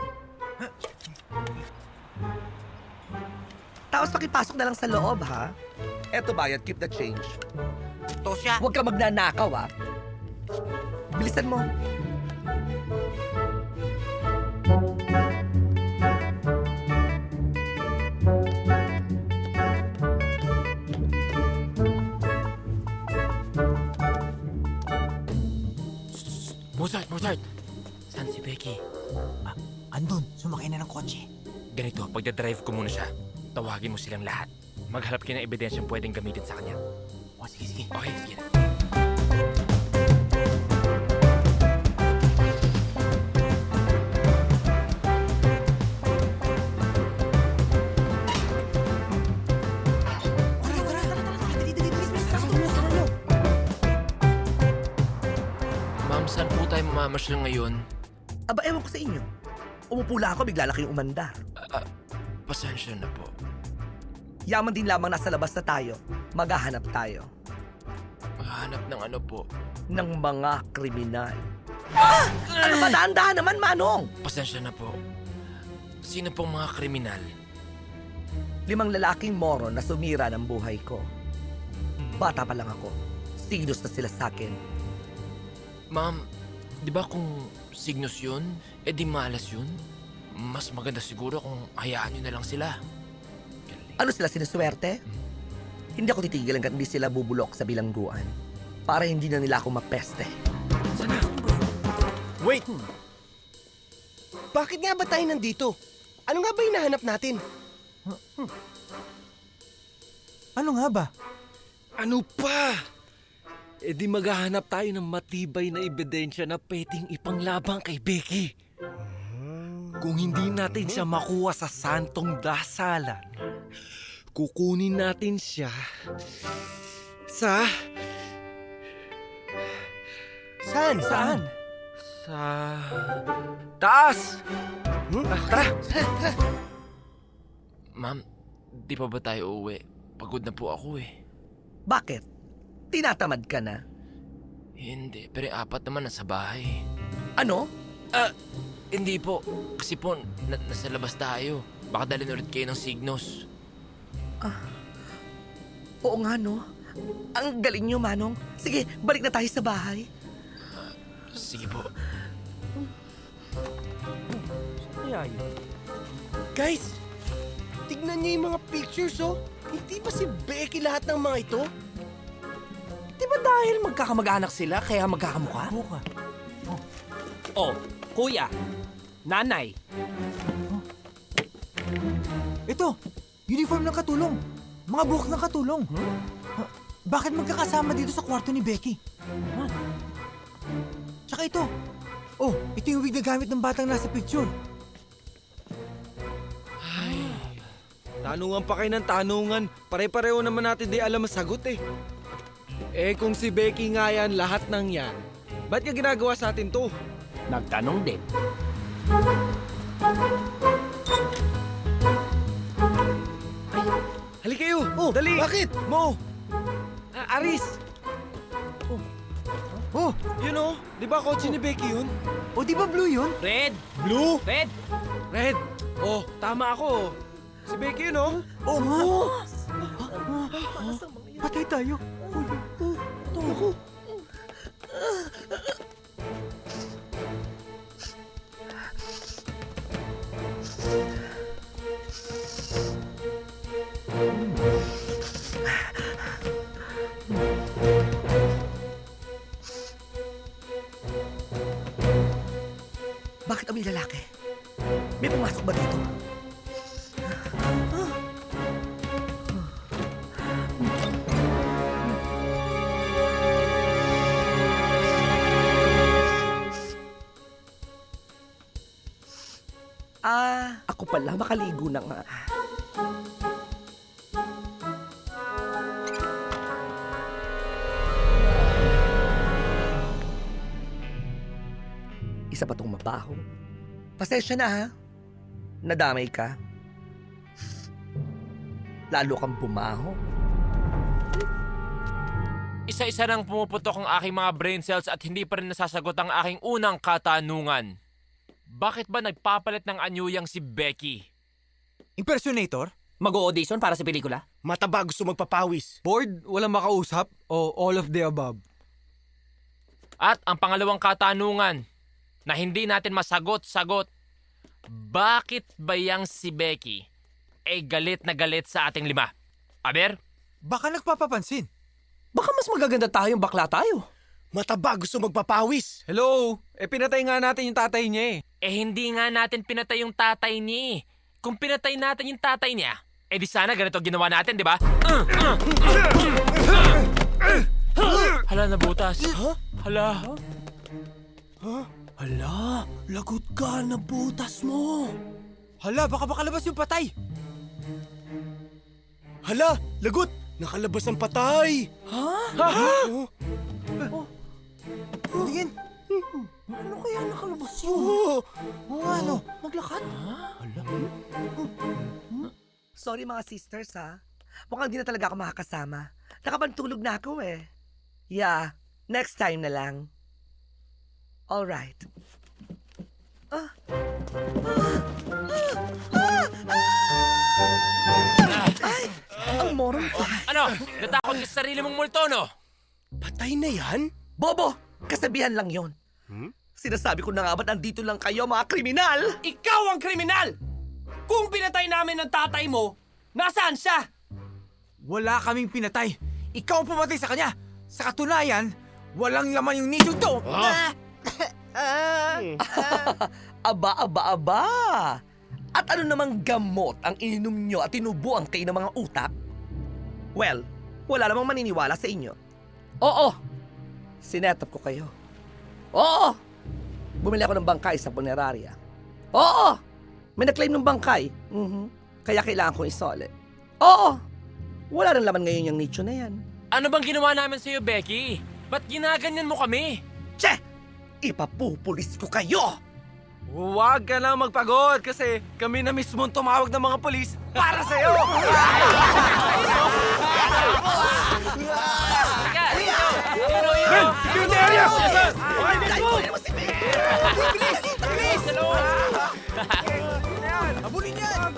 Tapos pakipasok na lang sa loob, ha? Eto bayad, keep the change. Tosya! Huwag ka magnanakaw, ha? Bilisan mo. Mozart! Saan si Becky? Andun, sumakay na ng kotse. Ganito, pagdadrive ko muna siya. Tawagin mo silang lahat. Maghanap kayo ng ebidensyang pwedeng gamitin sa kanya. Sige. Okay, sige na. Ma'am, saan po tayo mamamasyal ngayon? Aba, ewan ko sa inyo. Umupo lang ako, bigla lang kayong umandar. Pasensya na po. Yaman din lamang nasa labas na tayo. Maghahanap tayo. Maghahanap ng ano po? Ng mga kriminal. Ano ba? Dahan-dahan naman, Manong! Pasensya na po. Sino pong mga kriminal? 5 lalaking moron na sumira ng buhay ko. Bata pa lang ako. Signos na sila sa akin. Ma'am, di ba kung signos yun, di malas yun? Mas maganda siguro kung hayaan nyo na lang sila. Ano sila, sinuswerte? Hindi ako titigil hanggang hindi sila bubulok sa bilangguan. Para hindi na nila ako mapeste. Wait! Bakit nga ba tayo nandito? Ano nga ba hinahanap natin? Ano nga ba? Ano pa? E di maghahanap tayo ng matibay na ebidensya na pwedeng ipanglabang kay Becky. Kung hindi natin siya makuha sa santong dasalan, kukunin natin siya sa... Saan? Saan? Sa... taas! Tara! Ma'am, di pa ba tayo uuwi? Pagod na po ako eh. Bakit? Tinatamad ka na? Hindi, pero yung 4 naman nasa bahay. Ano? Hindi po. Kasi po, nasa labas tayo. Baka dalhin ulit kayo ng Signos. Oo nga, no? Ang galing nyo, Manong. Sige, balik na tayo sa bahay. Sige po. Guys, tignan niyo yung mga pictures, oh. Hindi ba si Becky lahat ng mga ito? Di ba dahil magkakamag-anak sila kaya magkakamukha? Oh, kuya, nanay. Ito, uniform ng katulong. Mga buhok ng katulong. Bakit magkakasama dito sa kwarto ni Becky? Tsaka ito. Oh, ito yung wig na gamit ng batang nasa picture. Tanungan pa kayo ng tanungan. Pare-pareho naman natin di alam ang sagot eh. Eh kung si Becky nga yan, lahat ng yan, ba't niya ginagawa sa atin to? Nagtanong din. Halika kayo! Oh, dali! bakit? Mo! Aris! Oh, yun oh! Di ba kotse ni Becky yun? oh, di ba blue yun? Red! Blue? Red! Red! Oh, tama ako. Si Becky yun oh! Oh, nga! Patay tayo. Ito ako. Bakit kami lalaki? May pumasok ba dito? Ako pala, makaligo na nga. Isa pa tong mabaho. Pasensya na ha. Nadamay ka. Lalo kang bumaho. Isa-isa nang pumuputok ang aking mga brain cells at hindi pa rin nasasagot ang aking unang katanungan. Bakit ba nagpapalit ng anyuyang si Becky? Impersonator? Mag-audition para sa pelikula? Mataba gusto magpapawis. Bored? Walang makausap? O all of the above? At ang pangalawang katanungan na hindi natin masagot-sagot, bakit ba yang si Becky ay galit na galit sa ating 5? Aber? Baka nagpapapansin. Baka mas magaganda tayong bakla tayo. Mataba gusto magpapawis. Hello? Pinatay nga natin yung tatay niya eh. Hindi nga natin pinatay yung tatay niya. Kung pinatay natin yung tatay niya, di sana ganito ginawa natin, di ba? Hala, nabutas. Hala. Hala, lagot ka na butas mo. Hala, baka makalabas yung patay. Hala, lagot! Nakalabas ang patay! Tingin. Ano kaya nakalabas yun? Ano? Naglakad? Sorry mga sisters ha. Mukhang di na talaga ako makakasama. Nakapantulog na ako eh. Yeah, next time na lang. Alright. Ay! Ang moron pa. Ano? Natakot ka sa sarili mong multo, no? Patay na yan? Bobo! Kasabihan lang yon. Sinasabi ko na nga ba't nandito lang kayo mga kriminal? Ikaw ang kriminal! Kung pinatay namin ng tatay mo, nasaan siya? Wala kaming pinatay. Ikaw ang pumatay sa kanya. Sa katunayan, walang laman yung niso to. Aba. At ano namang gamot ang ininom nyo at tinubuan kayo ng mga utak? Well, wala namang maniniwala sa inyo. Oo, Sinetap ko kayo. Oo! Bumili ako ng bangkay sa punerarya. Oo! May na-claim ng bangkay. Kaya kailangan kong isole. Oo! Wala rin laman ngayon yung nicho na yan. Ano bang ginawa namin sa'yo, Becky? Ba't ginaganyan mo kami? Che! Ipapupulis ko kayo! Huwag ka lang magpagod kasi kami na mismo ang tumawag ng mga polis para sa'yo! Security area! Yes, sir! Okay, let's go! Bilis! Habulin yan!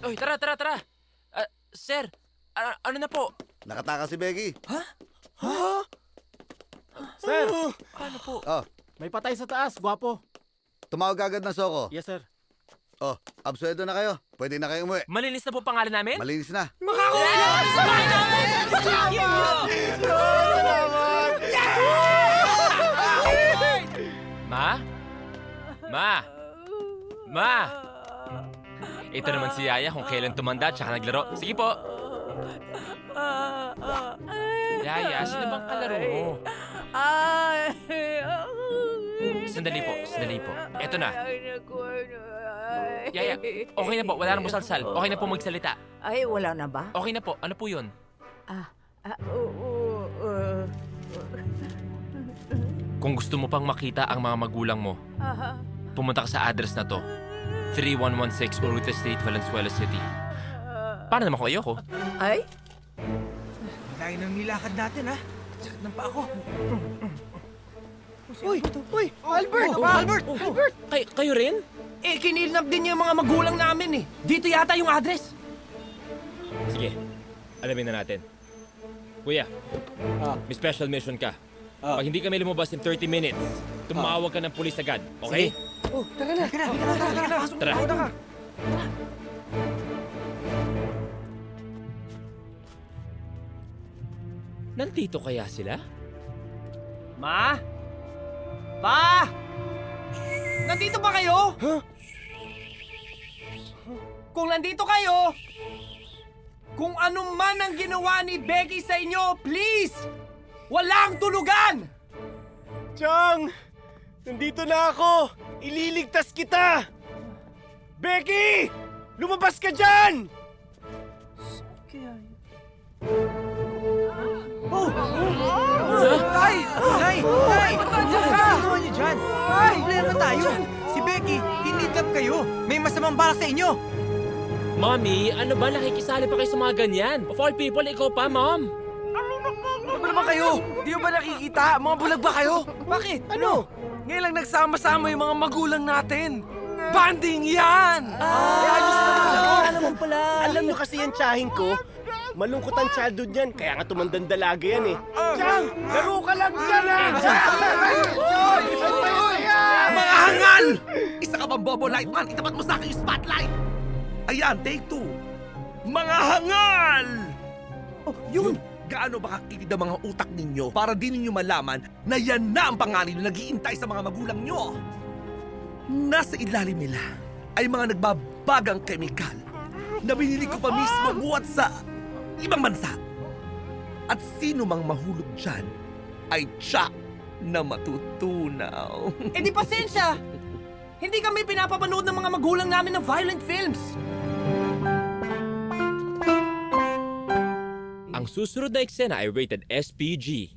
Oy, tara! Sir, ano na po? Nakatakas si Becky. Sir! Paano po? Oh, May patay sa taas, gwapo. tumawag agad ng Soko. Yes, sir. Oh, absueldo na kayo. Pwede na kayo umuwi. Malinis na po pangalan namin? Malinis na. Ma! Ito naman si Yaya kung kailan tumanda tsaka naglaro. Sige po. Yaya, sino bang kalaro mo? Sandali po. Eto na. Yaya, okay na po. Wala nang musalsal. Okay na po magsalita. Ay, wala na ba? Okay na po. Ano po yun? Kung gusto mo pang makita ang mga magulang mo, pumunta ka sa address na to. 3116 Urrutia Street, Valenzuela City. Paano naman kung ayoko? Ay? Layo ng nilakad natin, ha? Sakit ng pa ako. Uy! Albert! Albert! Kayo rin? Eh, kinilnap din niya yung mga magulang namin eh. Dito yata yung address. Sige, alamin na natin. Kuya, may special mission ka. Pag hindi kami lumabas in 30 minutes, tumawag ka ng pulis agad, okay? Oh, tara na! Tara. Nandito kaya sila? Ma? Pa? Nandito ba kayo? Kung nandito kayo, kung ano man ang ginawa ni Becky sa inyo, please! Walang tulugan! Chang! Nandito na ako! Ililigtas kita! Becky! Lumabas ka dyan! Tay! Tay! Tay! Ano ginawa niyo dyan? May problema tayo. Si Becky, kinidnap kayo. May masamang balak sa inyo. Mommy, ano ba nakikisali pa kayo sa mga ganyan? Of all people, ikaw pa, Mom. Ano ba naman kayo? Di ba nakikita? Mga bulag ba kayo? Bakit? Ano? Ngayon lang nagsama-sama yung mga magulang natin. Banding yan! Alam mo pala. Alam mo kasi yan tsahin ko. Malungkot ang childhood niyan, kaya nga tumandang dalaga yan eh. Chang! Laro ka lang dyan ha! Mga hangal! Isa ka bang bobo lightman? Itapat mo sa akin yung spotlight! Ayan, take 2. Mga hangal! Oh, yun! Gaano ba kakitid ang mga utak ninyo para di ninyo malaman na yan na ang panganin na nag-iintay sa mga magulang nyo? Nasa ilalim nila ay mga nagbabagang kemikal na binili ko pa mismo buhat sa ibang bansa. At sino mang mahulog dyan ay tiyak na matutunaw. Eh di pasensya! Hindi kami pinapapanood ng mga magulang namin ng violent films. Ang susunod na eksena ay rated SPG.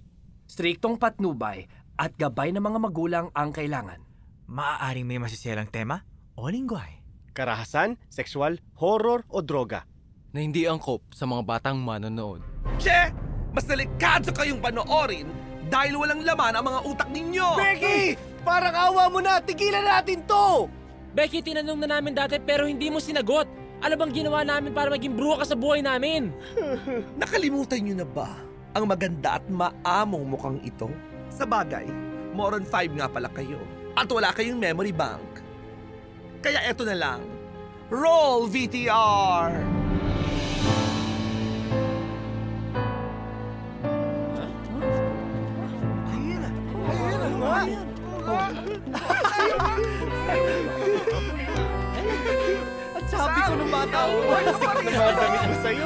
Striktong patnubay at gabay ng mga magulang ang kailangan. Maaaring may masiselang tema o lingwahe. Karahasan, sexual, horror o droga. Na hindi angkop sa mga batang manonood. Che! Mas delikado kayong panoorin dahil walang laman ang mga utak ninyo! Becky! Parang awa mo na! Tigilan natin to! Becky, tinanong na namin dati pero hindi mo sinagot. Ano bang ginawa namin para maging bruha ka sa buhay namin? Nakalimutan nyo na ba ang maganda at maamong mukhang ito? Sa bagay, Moron 5 nga pala kayo. At wala kayong memory bank. Kaya eto na lang. Roll VTR! At sabi ko nung bata ako, sikat na mga damit mo sa'yo.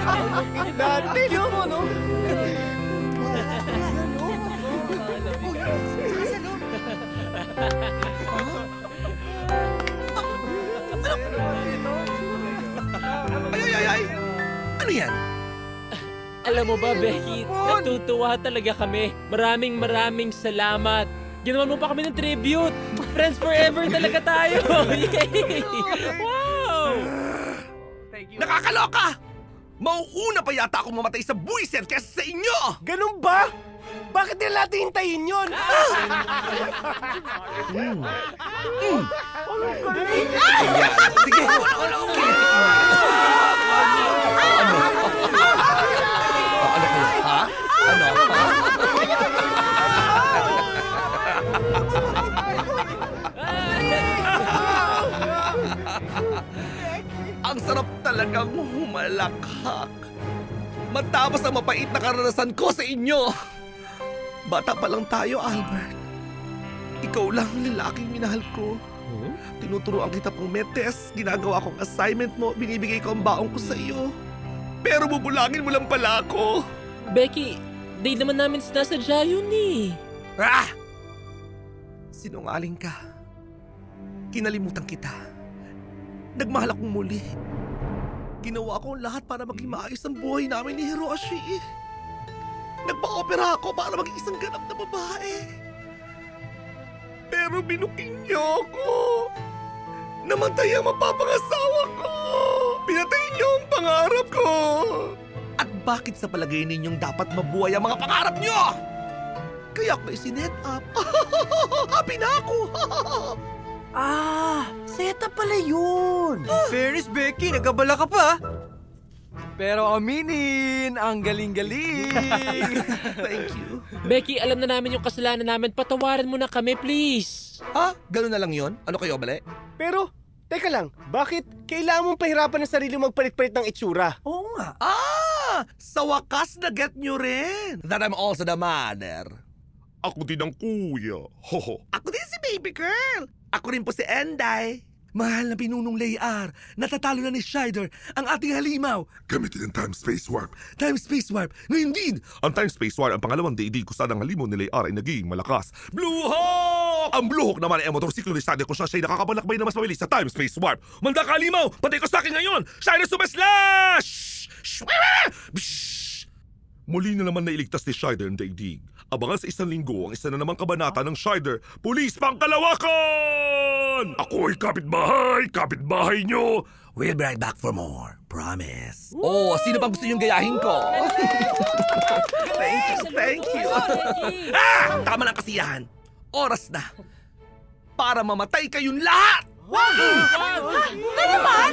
Ang lupit natin yun mo, no? Alam mo ba, Becky, natutuwa talaga kami. Maraming salamat. Ginawan mo pa kami ng tribute. Friends forever talaga tayo. Yay! Wow! Nakakaloka! Mauuna pa yata akong mamatay sa buwisit kaysa sa inyo! Ganun ba? Bakit nila natin hintayin yun? Sige! Ano kayo? Ha? Ano? Ang sarap talagang humalakhak. Matapos ang mapait na karanasan ko sa inyo. Bata pa lang tayo, Albert. Ikaw lang ang lalaking minahal ko. Tinuturoan kita pumetes, ginagawa kong assignment mo, binibigay ko ang baong ko sa iyo. Pero bubulangin mo lang pala ako. Becky, di naman namin sinasadya yun eh. Ah! Sinungaling ka. Kinalimutan kita. Nagmahal akong muli. Ginawa ko ang lahat para maging maayos ang buhay namin ni Hiroshi. Nagpa-opera ako para maging isang ganap na babae. Pero binuking niyo ako. Namatay ang mapapangasawa ko. Pinatay niyo ang pangarap ko. At bakit sa palagay ninyong dapat mabuhay ang mga pangarap niyo? Kaya ako isinet up. Happy na ako. Seta pala yun. Fairness, Becky, nagabala ka pa. Pero aminin, ang galing-galing. Thank you. Becky, alam na namin yung kasalanan namin. Patawarin mo na kami, please. Ha? Ganun na lang yon? Ano kayo, bali? Pero, teka lang, bakit kailangan mong pahirapan ng sarili magpalit-palit ng itsura? Oo nga. Sa wakas na get nyo rin. That I'm also the mother. Ako din ang kuya. Hoho. Ako din si baby girl. Ako rin po si Enday. Mahal na pinunong Layar. Natatalo na ni Shider ang ating halimaw. Gamitin ang time-space warp. Time-space warp. Ngayon din. Ang time-space warp, ang pangalawang daigdig kung saan ang halimaw ni Layar ay nagiging malakas. Blue Hawk! Ang Blue Hawk naman ay ang motorsiklo ni Shider kung siya'y nakakabalakbay na mas mabilis sa time-space warp. Manda ka halimaw! Patay ko sa akin ngayon! Shider Super Slash! Muli na naman nailigtas ni Shider ang daigdig. Abangan sa isang linggo ang isa na namang kabanata ng Shider, Pulis Pangkalawakan! Ako ay kapitbahay nyo! We'll be right back for more. Promise. Oh, sino bang gusto niyong gayahin ko? Thank you. Tama ng kasiyahan. Oras na para mamatay kayong lahat! Na naman?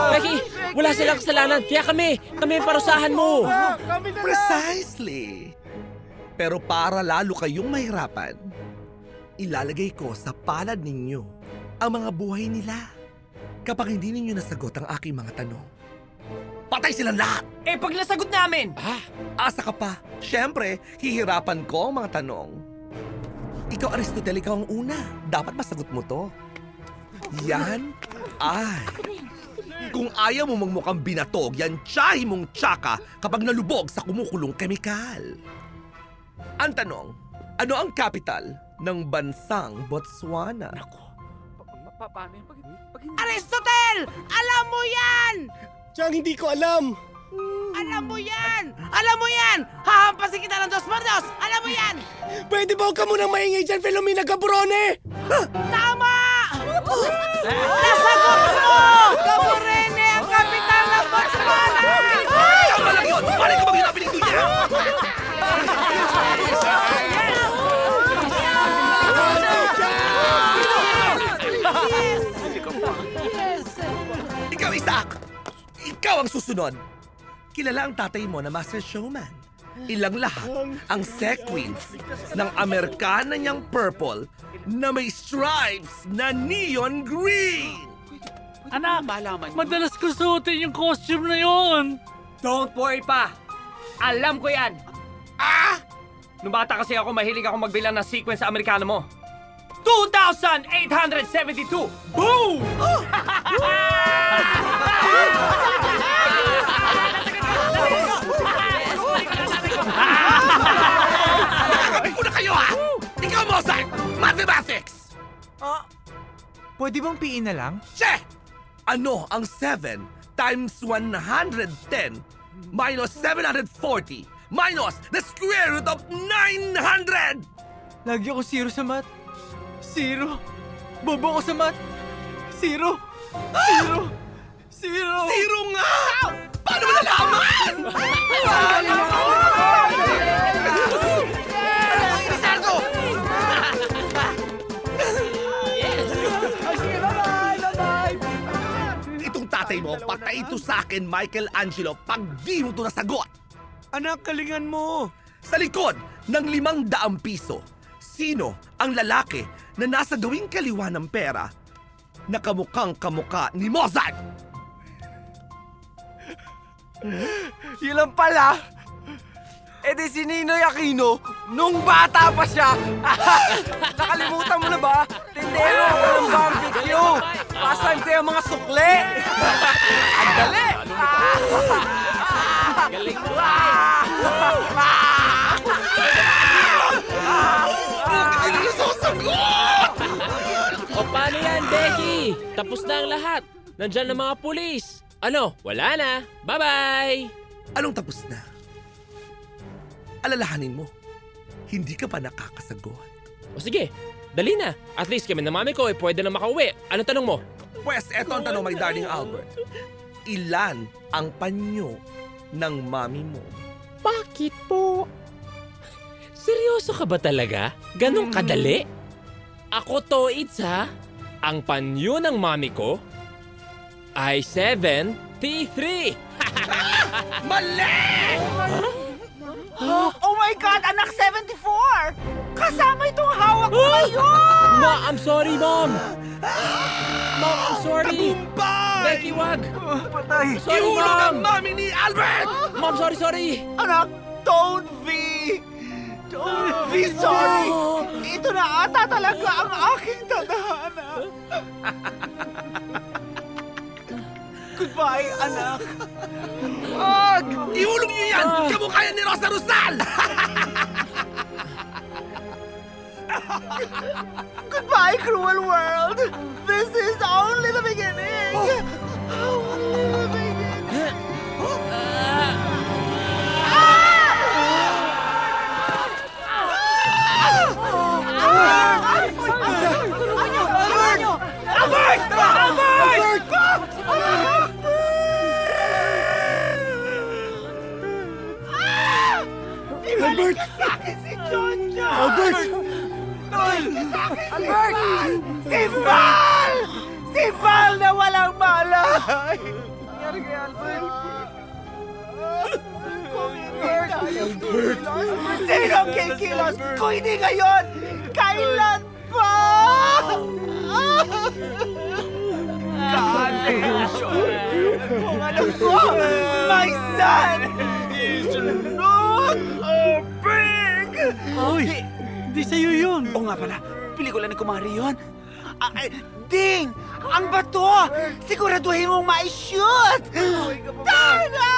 Becky, wala silang kasalanan. Kaya kami parusahan mo. Precisely. Pero para lalo kayong mahirapan, ilalagay ko sa palad ninyo ang mga buhay nila. Kapag hindi ninyo nasagot ang aking mga tanong, patay silang lahat! Pag nasagot namin! Asa ka pa? Siyempre, hihirapan ko ang mga tanong. Ikaw, Aristotle, ikaw ang una. Dapat masagot mo to. Yan ay... Kung ayaw mo magmukhang binatog, yan tiyahi mong tsaka kapag nalubog sa kumukulong kemikal. Ang tanong, ano ang capital ng bansang Botswana? Aristotle! Alam mo yan! Chang, hindi ko alam. Alam mo yan! Alam mo yan! Hahampasin kita ng 2 por 2! Alam mo yan! Pwede ba huwag ka munang maingay dyan, Filomena Gaborone? Tama! Nasagot mo! Gaborone ang kapital ng Botswana! Tama lang yun! Paano ka maghinapinig doon niya? Ikaw, Isaac! Ikaw ang susunod! Kilala ang tatay mo na Master Showman. Ilang lahat ang sequins ng Amerikana niyang purple na may stripes na neon green! Anak, madalas ko suotin yung costume na yon. Don't worry pa! Alam ko yan! Nung bata kasi ako, mahilig ako magbilang ng sequence sa Amerikano mo. 2,872! Boom! kayo ha! Ikaw, Mozart! Mathematics! Pwede bang PE na lang? Che! Ano ang 7 times 110 minus 740 minus the square root of 900? Lagi ako 0 sa math. 0. Bobo ko sa math. 0. 0. 0. 0 nga! Paano mo nalaman? Rizardo! Itong tatay mo, patay ito sa akin, Michelangelo, pag di mo ito nasagot. Anak, kalingan mo. Sa likod ng 500 piso, sino ang lalaki na nasa gawing kaliwa ng pera na kamukhang kamuka ni Mozart? Yun lang pala. E di si Ninoy Aquino, nung bata pa siya. Nakalimutan mo na ba? Tindero ako ng barbecue. Pasan ko yung mga sukle. Ang dali. Galing mo. O paano yan, Becky? Tapos na ang lahat. Nandyan ang mga pulis. Ano? Wala na. Bye-bye! Anong tapos na? Alalahanin mo, hindi ka pa nakakasagot. O sige, dali na. At least kami ng mami ko pwede na makauwi. Ano tanong mo? Pwes, eto ang tanong, my darling Albert. Ilan ang panyo ng mami mo? Bakit po? Seryoso ka ba talaga? Ganong kadali? Ako to, Itza. Ang panyo ng mami ko ay 73. Mali! Oh my God, anak 74! Kasama itong hawak ko ngayon! Ma, I'm sorry, Mom! Mom, I'm sorry! Tagumpay! Becky, wag! Patay! Sorry, Ihulog Mom! ang mami ni Albert! Mom, sorry! Anak, don't be! Don't be sorry! Ito na ata talaga ang aking tadhana. Goodbye, anak. Wag! Ihulog niyo yan! Kamukha yan ni Rosa Rosal! Goodbye, cruel world. This is only the beginning. Only the beginning. Albert! Albert! Si Jojo! Albert! Albert! Si Val! Si Val na walang malay! Nangyari kay Albert? Albert! Sino ang kikilos? Kung hindi ngayon, kailan pa? Kung ano ko, my son is not a pig! Uy! Di sa'yo yun! Oo nga pala, pelikula ni Kumari yun. Ding! Ang bato! Siguraduhin mong ma-shoot! Tara!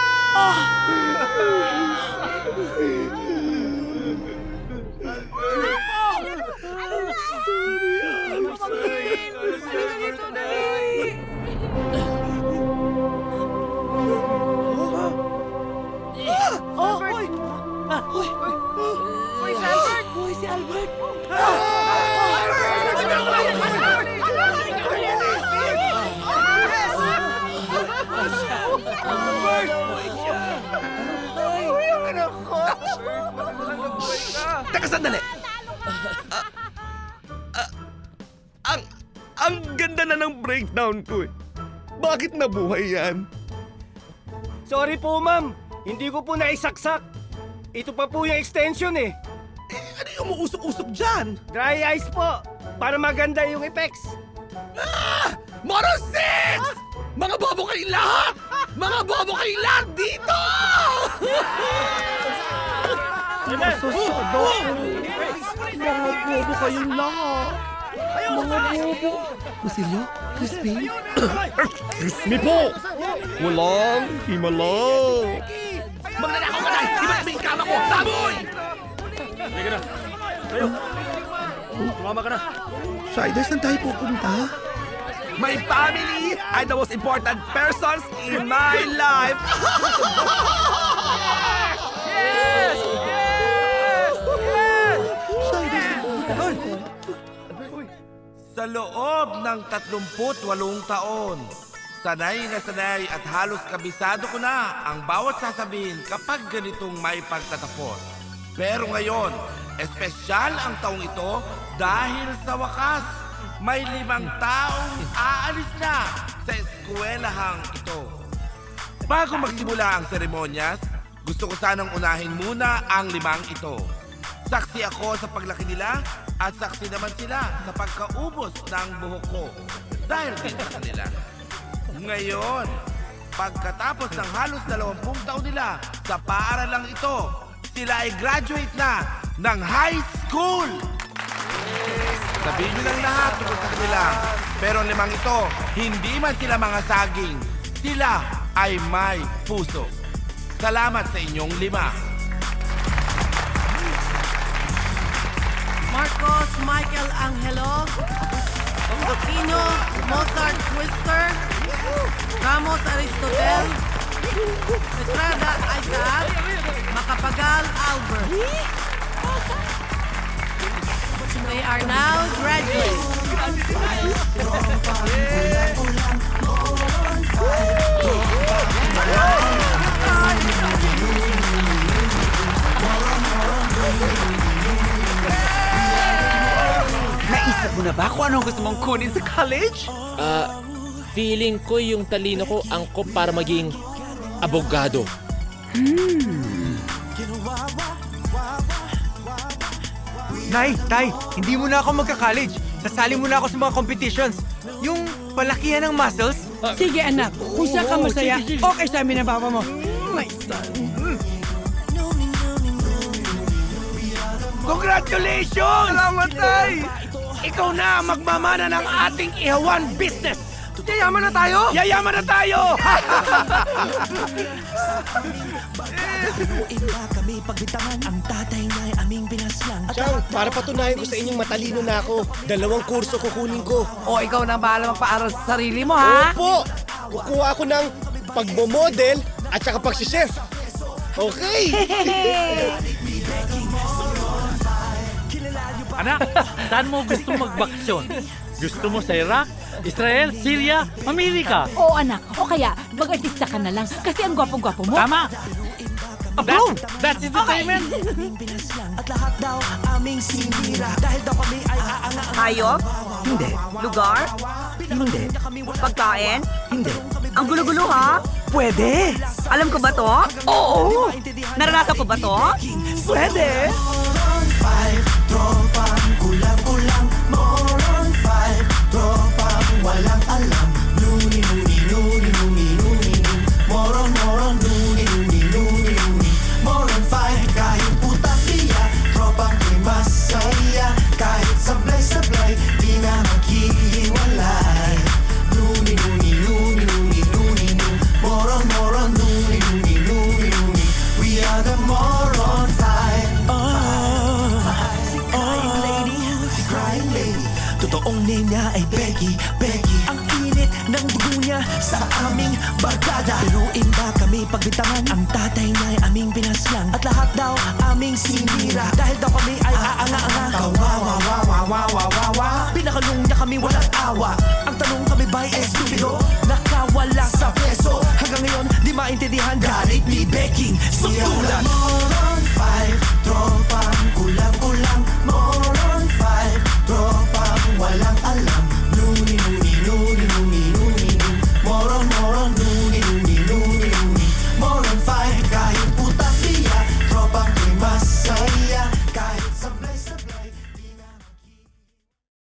Uy, si Albert! Uy, si Albert! Uy, ang anak ko! Teka, sandali! Ang ganda na ng breakdown ko eh. Bakit nabuhay yan? Sorry po, ma'am. Hindi ko po naisaksak. Ito pa po yung extension eh. Ano yung umuusok-usok dyan? Dry ice po. Para maganda yung effects. Moron 6! Mga bobo kayo lahat! Mga bobo kayo lahat dito! Mga bobo kayong lahat. Mga bobo. Basilio? Crispin? Crispy po! Walang himala. Magnanakaw ka na! Iba kami yung kama ko! Taboy! Halika na. Tayo! Tumama ka na! Shiders, saan tayo pupunta? My family are the most important persons in my life. Yes! Yes! Yes! Sa loob ng 38 taon, sanay na sanay at halos kabisado ko na ang bawat sasabihin kapag ganitong may pagtatapos. Pero ngayon, espesyal ang taong ito dahil sa wakas, may 5 taong aalis na sa eskwelahang ito. Bago magsimula ang seremonyas, gusto ko sanang unahin muna ang 5 ito. Saksi ako sa paglaki nila at saksi naman sila sa pagkaubos ng buhok ko dahil din sa kanila. Ngayon, pagkatapos ng halos 20 taon nila sa paaralang ito, sila ay graduate na ng high school! Sabihin nyo ng lahat tungkol sa kanila, pero ang 5 ito, hindi man sila mga saging, sila ay may puso. Salamat sa inyong 5. Marcos Michael Angelo, Tocino Mozart Twister, Ramos Aristotel, Estrada Isaac, Macapagal Albert. They are now graduates. Naisip mo na ba kung anong gusto mong kunin sa college? Feeling ko yung talino ko angkop para maging abogado. Nay, Tay, hindi mo na ako magka-college. Sasali mo na ako sa mga competitions. Yung palakihan ng muscles. Sige anak, kung saan ka masaya, okay sa amin ang papa mo. My son. Congratulations! Salamat, Tay! Ikaw na ang magmamana ng ating ihawan business! Yayaman na tayo? Yayaman na tayo! Chang, para patunayan ko sa inyong matalino na ako, 2 kurso kukunin ko. O ikaw na ang bahala magpaaral sa sarili mo, ha? Opo! Kukuha ako ng pagmomodel at saka pagsi-chef. Okay! Anak, saan mo gusto magbakasyon? Gusto mo sa Iraq, Israel, Syria, Amerika? Oo anak, o kaya mag-artista ka na lang kasi ang gwapo-gwapo mo. Tama! That's entertainment! Hayop? Hindi. Lugar? Hindi. Pagkain? Hindi. Ang gulo-gulo, ha? Pwede. Alam ko ba to? Oo. Naranasan ko ba to? Pwede. Tropang kulang-kulang, moron 5. Tropang walang alam, nuni-nuni, nuni-nuni, nuni-nuni. Moron-moron, nuni-nuni, nuni-nuni. Moron 5, kahit putang iya. Tropang di masaya, kahit sablay-sablay, di na maghihiwalay. Nuni-nuni, nuni-nuni, nuni-nuni. Moron-moron, nuni-nuni, nuni-nuni. We are the moron 5. Totoong name niya ay Becky, Becky. Ang init ng dugo niya sa aming barkada. Biruin ba kami pagbintangan? Ang tatay niya ay aming pinaslang. At lahat daw aming sinira. Dahil daw kami ay aanga-anga. Kawawa. Pinakalong niya kami walang awa. Ang tanong kami ba'y estupido? Nakawala sa peso. Hanggang ngayon di maintindihan. Galit ni Becky, suntulan. Moron 5.